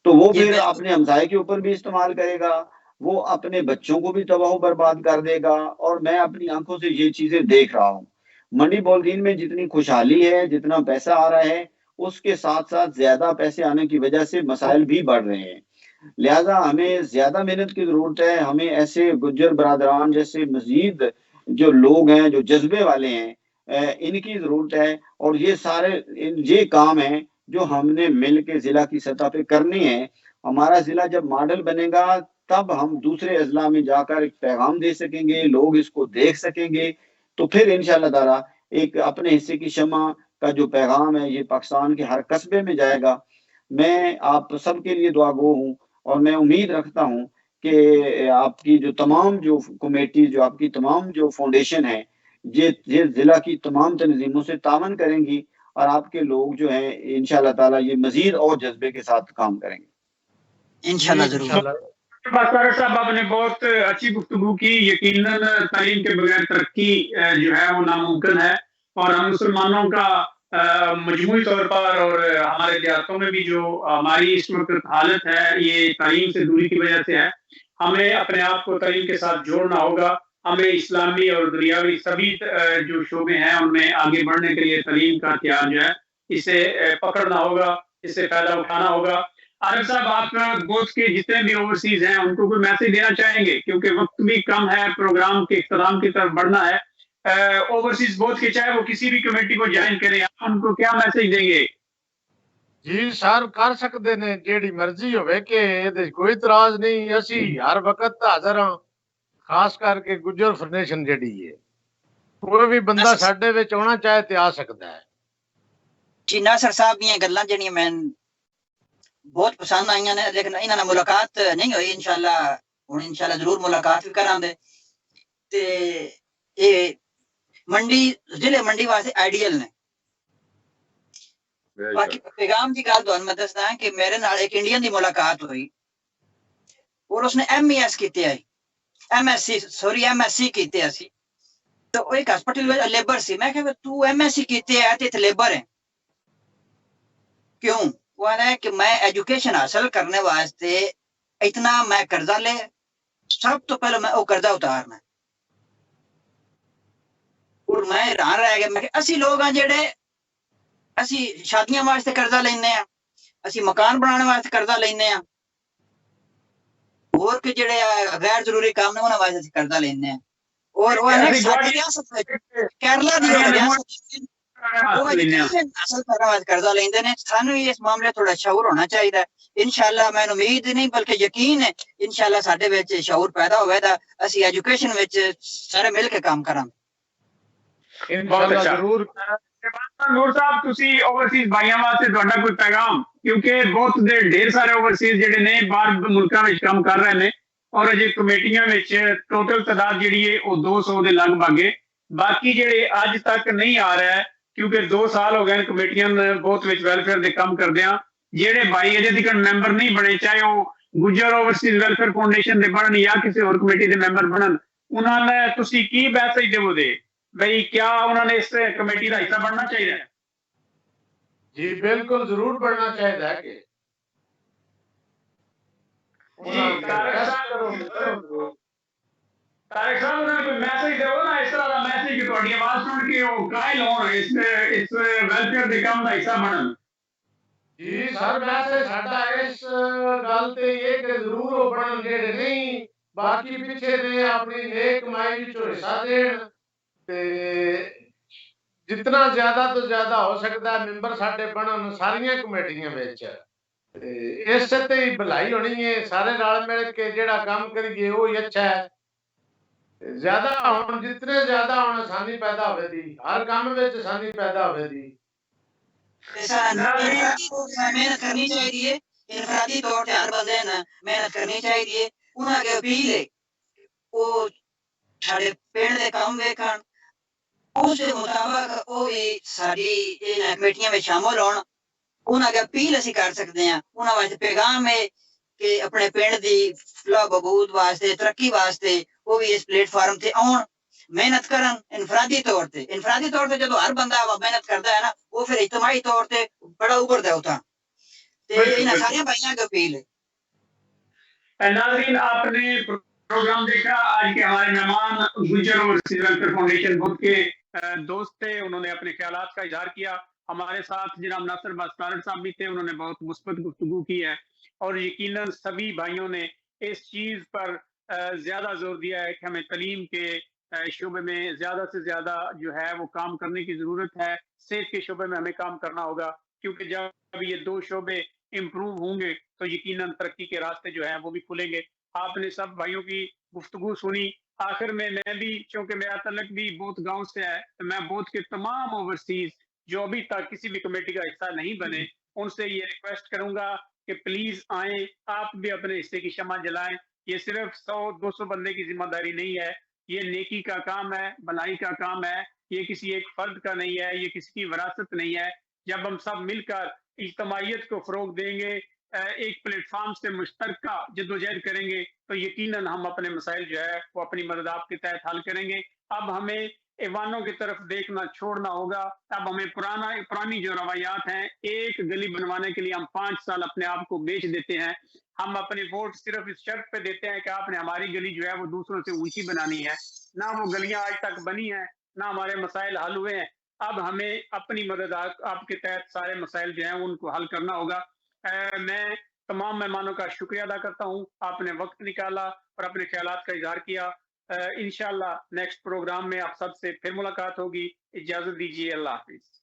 तो वो फिर अपने हमसाये के ऊपर भी इस्तेमाल करेगा, वो अपने बच्चों को भी तबाह बर्बाद कर देगा। और मैं अपनी आंखों से ये चीजें देख रहा हूँ। मंडी बौलदीन में जितनी खुशहाली है, जितना पैसा आ रहा है, उसके साथ साथ ज्यादा पैसे आने की वजह से मसाइल भी बढ़ रहे हैं। लिहाजा हमें ज्यादा मेहनत की जरूरत है। हमें ऐसे गुज्जर बरादरान जैसे मजीद जो लोग हैं, जो जज्बे वाले हैं, इनकी जरूरत है। और ये काम है जो हमने मिल के जिला की सतह पे करनी है। हमारा जिला जब मॉडल बनेगा तब हम दूसरे अजला में जाकर एक पैगाम दे सकेंगे, लोग इसको देख सकेंगे। तो फिर इंशाल्लाह ताला एक अपने हिस्से की शमा का जो पैगाम है ये पाकिस्तान के हर कस्बे में जाएगा। मैं आप सबके लिए दुआ गो हूँ और मैं उम्मीद रखता हूँ कि आपकी जो तमाम जो कमेटी, जो आपकी तमाम जो फाउंडेशन है, ये जिला की तमाम तंजीमों से तावन करेंगी और आपके लोग जो हैं इंशाल्लाह ताला ये मजीद और जज्बे के साथ काम करेंगे इंशाल्लाह जरूर। बासर साहब, आपने बहुत अच्छी गुफ्तगू की। यकीनन तालीम के बगैर तरक्की जो है वो नामुमकिन है। और हम मुसलमानों का मजमूई तौर पर और हमारे देहातों में भी जो हमारी इस वक्त हालत है ये तालीम से दूरी की वजह से है। हमें अपने आप को तालीम के साथ जोड़ना होगा। हमें इस्लामी और दुनियावी सभी जो शोबे हैं उनमें आगे बढ़ने के लिए तालीम का हथियार जो है इसे पकड़ना होगा, इससे फायदा उठाना होगा। आरिफ साहब, आप गोश्त के जितने भी ओवरसीज हैं उनको कोई मैसेज देना चाहेंगे, क्योंकि वक्त भी कम है, प्रोग्राम के इख्तिताम की तरफ बढ़ना है। ओवरसीज बोथ के चाहे वो किसी भी कमेटी को ज्वाइन करें, आप उनको क्या मैसेज देंगे? जी सर, कर सकते ने जेड़ी मर्जी होवे कि ਇਹਦੇ ਕੋਈ ਇਤਰਾਜ਼ ਨਹੀਂ। ਅਸੀਂ ਹਰ ਵਕਤ ਹਾਜ਼ਰ ਹਾਂ, ਖਾਸ ਕਰਕੇ ਗੁੱਜਰ ਫਾਊਂਡੇਸ਼ਨ ਜਿਹੜੀ ਹੈ ਕੋਈ ਵੀ ਬੰਦਾ ਸਾਡੇ ਵਿੱਚ ਆਉਣਾ ਚਾਹੇ ਤੇ ਆ ਸਕਦਾ ਹੈ। ਜੀ ਨਾਸਰ ਸਾਹਿਬ ਦੀਆਂ ਗੱਲਾਂ ਜਿਹੜੀਆਂ ਮੈਂ ਬਹੁਤ ਪਸੰਦ ਆਈਆਂ ਨੇ, ਲੇਕਿਨ ਇਹਨਾਂ ਨਾਲ ਮੁਲਾਕਾਤ ਨਹੀਂ ਹੋਈ। ਇਨਸ਼ਾਅੱਲਾ ਹੁਣ ਇਨਸ਼ਾਅੱਲਾ ਜ਼ਰੂਰ ਮੁਲਾਕਾਤ ਵੀ ਕਰਾਂਗੇ। ਤੇ ਇਹ ਮੰਡੀ ਜ਼ਿਲ੍ਹੇ ਮੰਡੀ ਵਾਸਤੇ ਆਈਡੀਅਲ ਨੇ। ਬਾਕੀ ਪੈਗਾਮ ਦੀ ਗੱਲ ਤੁਹਾਨੂੰ ਮੈਂ ਦੱਸਦਾ ਕਿ ਮੇਰੇ ਨਾਲ ਇੱਕ ਇੰਡੀਅਨ ਦੀ ਮੁਲਾਕਾਤ ਹੋਈ ਔਰ ਉਸਨੇ MES ਕੀਤੀ ਹੈ, MSc ਕੀਤੀ ਹੈ ਸੀ। ਤੇ ਉਹ ਇੱਕ ਹਸਪਤਾਲ ਵਿੱਚ ਲੇਬਰ ਸੀ। ਮੈਂ ਕਿਹਾ ਤੂੰ MSc ਕੀਤੀ ਹੈ ਤੇ ਇੱਥੇ ਲੇਬਰ ਹੈ क्यों? वो है कि मैं एजुकेशन हासिल करने वास्ते इतना मैं कर्जा ले, सब तो पहले मैं वो कर्जा उतारना। और मैं हैरान रह गया। मैं असी लोग हैं जेड़े असी शादियां वास्ते कर्जा लेने हैं, असी मकान बनाने वास्ते कर्जा लेने हैं, और के जेड़े गैर जरूरी काम ने उन्हां वास्ते कर्जा लेने हैं। और वो है साडी रियासत केरला दी रियासत وہ اصل پر قرضہ لیندے نے سانو اس معاملے تھوڑا شعور ہونا چاہیے انشاءاللہ میں امید نہیں بلکہ یقین ہے انشاءاللہ ساڈے وچ شعور پیدا ہوئے تا اسی ایجوکیشن وچ سارے مل کے کام کران انشاءاللہ ضرور نور صاحب تسی اوورسیز بھائیاں واسطے تہاڈا کوئی پیغام کیونکہ بہت ڈھیر سارے اوورسیز جڑے نے باہر ملکاں وچ کام کر رہے نے اور اجے کمیٹیاں وچ ٹوٹل تعداد جڑی ہے وہ 200 دے لگ بھگ ہے باقی جڑے اج تک نہیں آ رہا ہے کیونکہ 2 سال ہو گئے کمیٹیاں بہت وچ ویلفیئر دے کام کردیاں جڑے بھائی اجے تک ممبر نہیں بنے چاہے وہ گجر اوورسیز ویلفیئر فاؤنڈیشن دے بنن یا کسی اور کمیٹی دے ممبر بنن انہاں نے تسی کی میسج دیو دے بھئی کیا انہوں نے اس کمیٹی کا حصہ بننا چاہیے جی بالکل ضرور بڑھنا چاہیے کہ طارق صاحب نے کوئی میسج دیو نا اس طرح کا میسج کہ تہاڈی آواز سن کے وہ قائل ہون اس ویلفیئر دے کام کا حصہ بنن جی سر میسج ساڈا اس گل تے یہ کہ ضرور وہ بنن جڑے نہیں باقی پیچھے نے اپنی نیک کمائی وچوں حصہ دین تے جتنا زیادہ تو زیادہ ہو سکتا ہے ممبر ساڈے بنن ساریاں کمیٹیاں وچ اس تے ہی بھلائی ہونی ہے سارے رل مل کے جڑا کام کریے وہی اچھا ہے زیادہ ہون جتنے زیادہ ہون آسانی پیدا ہوے دی ہر کام وچ آسانی پیدا ہوے دی محنت کرنی چاہیے انفرادی طور تے ہر بندے نے محنت کرنی چاہیے انہاں کے اپیل ہے وہ سارے پنڈ دے کام ویکھن اس کے مطابق وہ بھی ساری کمیٹیاں میں شامل ہون انہاں کے اپیل اسی کر سکتے ہیں انہاں واسطے پیغام ہے کہ اپنے پنڈ دی فلاح بہبود واسطے ترقی واسطے وہ بھی اس پلیٹ فارم تے آن محنت کرن انفرادی طور تے جدو ہر بندہ محنت کرتا ہے نا وہ پھر اجتماعی طور تے بڑا ابھردا ہے اتھاں تے انہاں سارے بھائیاں کی اپیل ہے ناظرین آپ نے پروگرام دیکھا آج کے ہمارے مہمان گجر اوورسیز ویلفیئر فاؤنڈیشن بہت کے دوست تھے انہوں نے اپنے خیالات کا اظہار کیا ہمارے ساتھ جناب ناصر طارق صاحب بھی تھے انہوں نے بہت مثبت گفتگو کی ہے اور یقیناً سبھی بھائیوں نے اس چیز پر زیادہ زور دیا ہے کہ ہمیں تعلیم کے شعبے میں زیادہ سے زیادہ جو ہے وہ کام کرنے کی ضرورت ہے صحت کے شعبے میں ہمیں کام کرنا ہوگا کیونکہ جب یہ 2 شعبے امپروو ہوں گے تو یقیناً ترقی کے راستے جو ہیں وہ بھی کھلیں گے آپ نے سب بھائیوں کی گفتگو سنی آخر میں بھی چونکہ میرا تعلق بھی بہت گاؤں سے ہے تو میں بہت کے تمام اوورسیز جو ابھی تک کسی بھی کمیٹی کا حصہ نہیں بنے ان سے یہ ریکویسٹ کروں گا کہ پلیز آئیں آپ بھی اپنے حصے کی شمع جلائیں یہ صرف 100-200 بندے کی ذمہ داری نہیں ہے یہ نیکی کا کام ہے بھلائی کا کام ہے یہ کسی ایک فرد کا نہیں ہے یہ کسی کی وراثت نہیں ہے جب ہم سب مل کر اجتماعیت کو فروغ دیں گے ایک پلیٹ فارم سے مشترکہ جدوجہد کریں گے تو یقیناً ہم اپنے مسائل جو ہے وہ اپنی مدد آپ کے تحت حل کریں گے اب ہمیں ایوانوں کی طرف دیکھنا چھوڑنا ہوگا اب ہمیں پرانی جو روایات ہیں ایک گلی بنوانے کے لیے ہم 5 سال اپنے آپ کو بیچ دیتے ہیں ہم اپنے ووٹ صرف اس شرط پہ دیتے ہیں کہ آپ نے ہماری گلی جو ہے وہ دوسروں سے اونچی بنانی ہے نہ وہ گلیاں آج تک بنی ہیں نہ ہمارے مسائل حل ہوئے ہیں اب ہمیں اپنی مدد آپ کے تحت سارے مسائل جو ہیں ان کو حل کرنا ہوگا میں تمام مہمانوں کا شکریہ ادا کرتا ہوں آپ نے وقت نکالا اور اپنے خیالات کا اظہار کیا انشاءاللہ نیکسٹ پروگرام میں آپ سب سے پھر ملاقات ہوگی اجازت دیجیے اللہ حافظ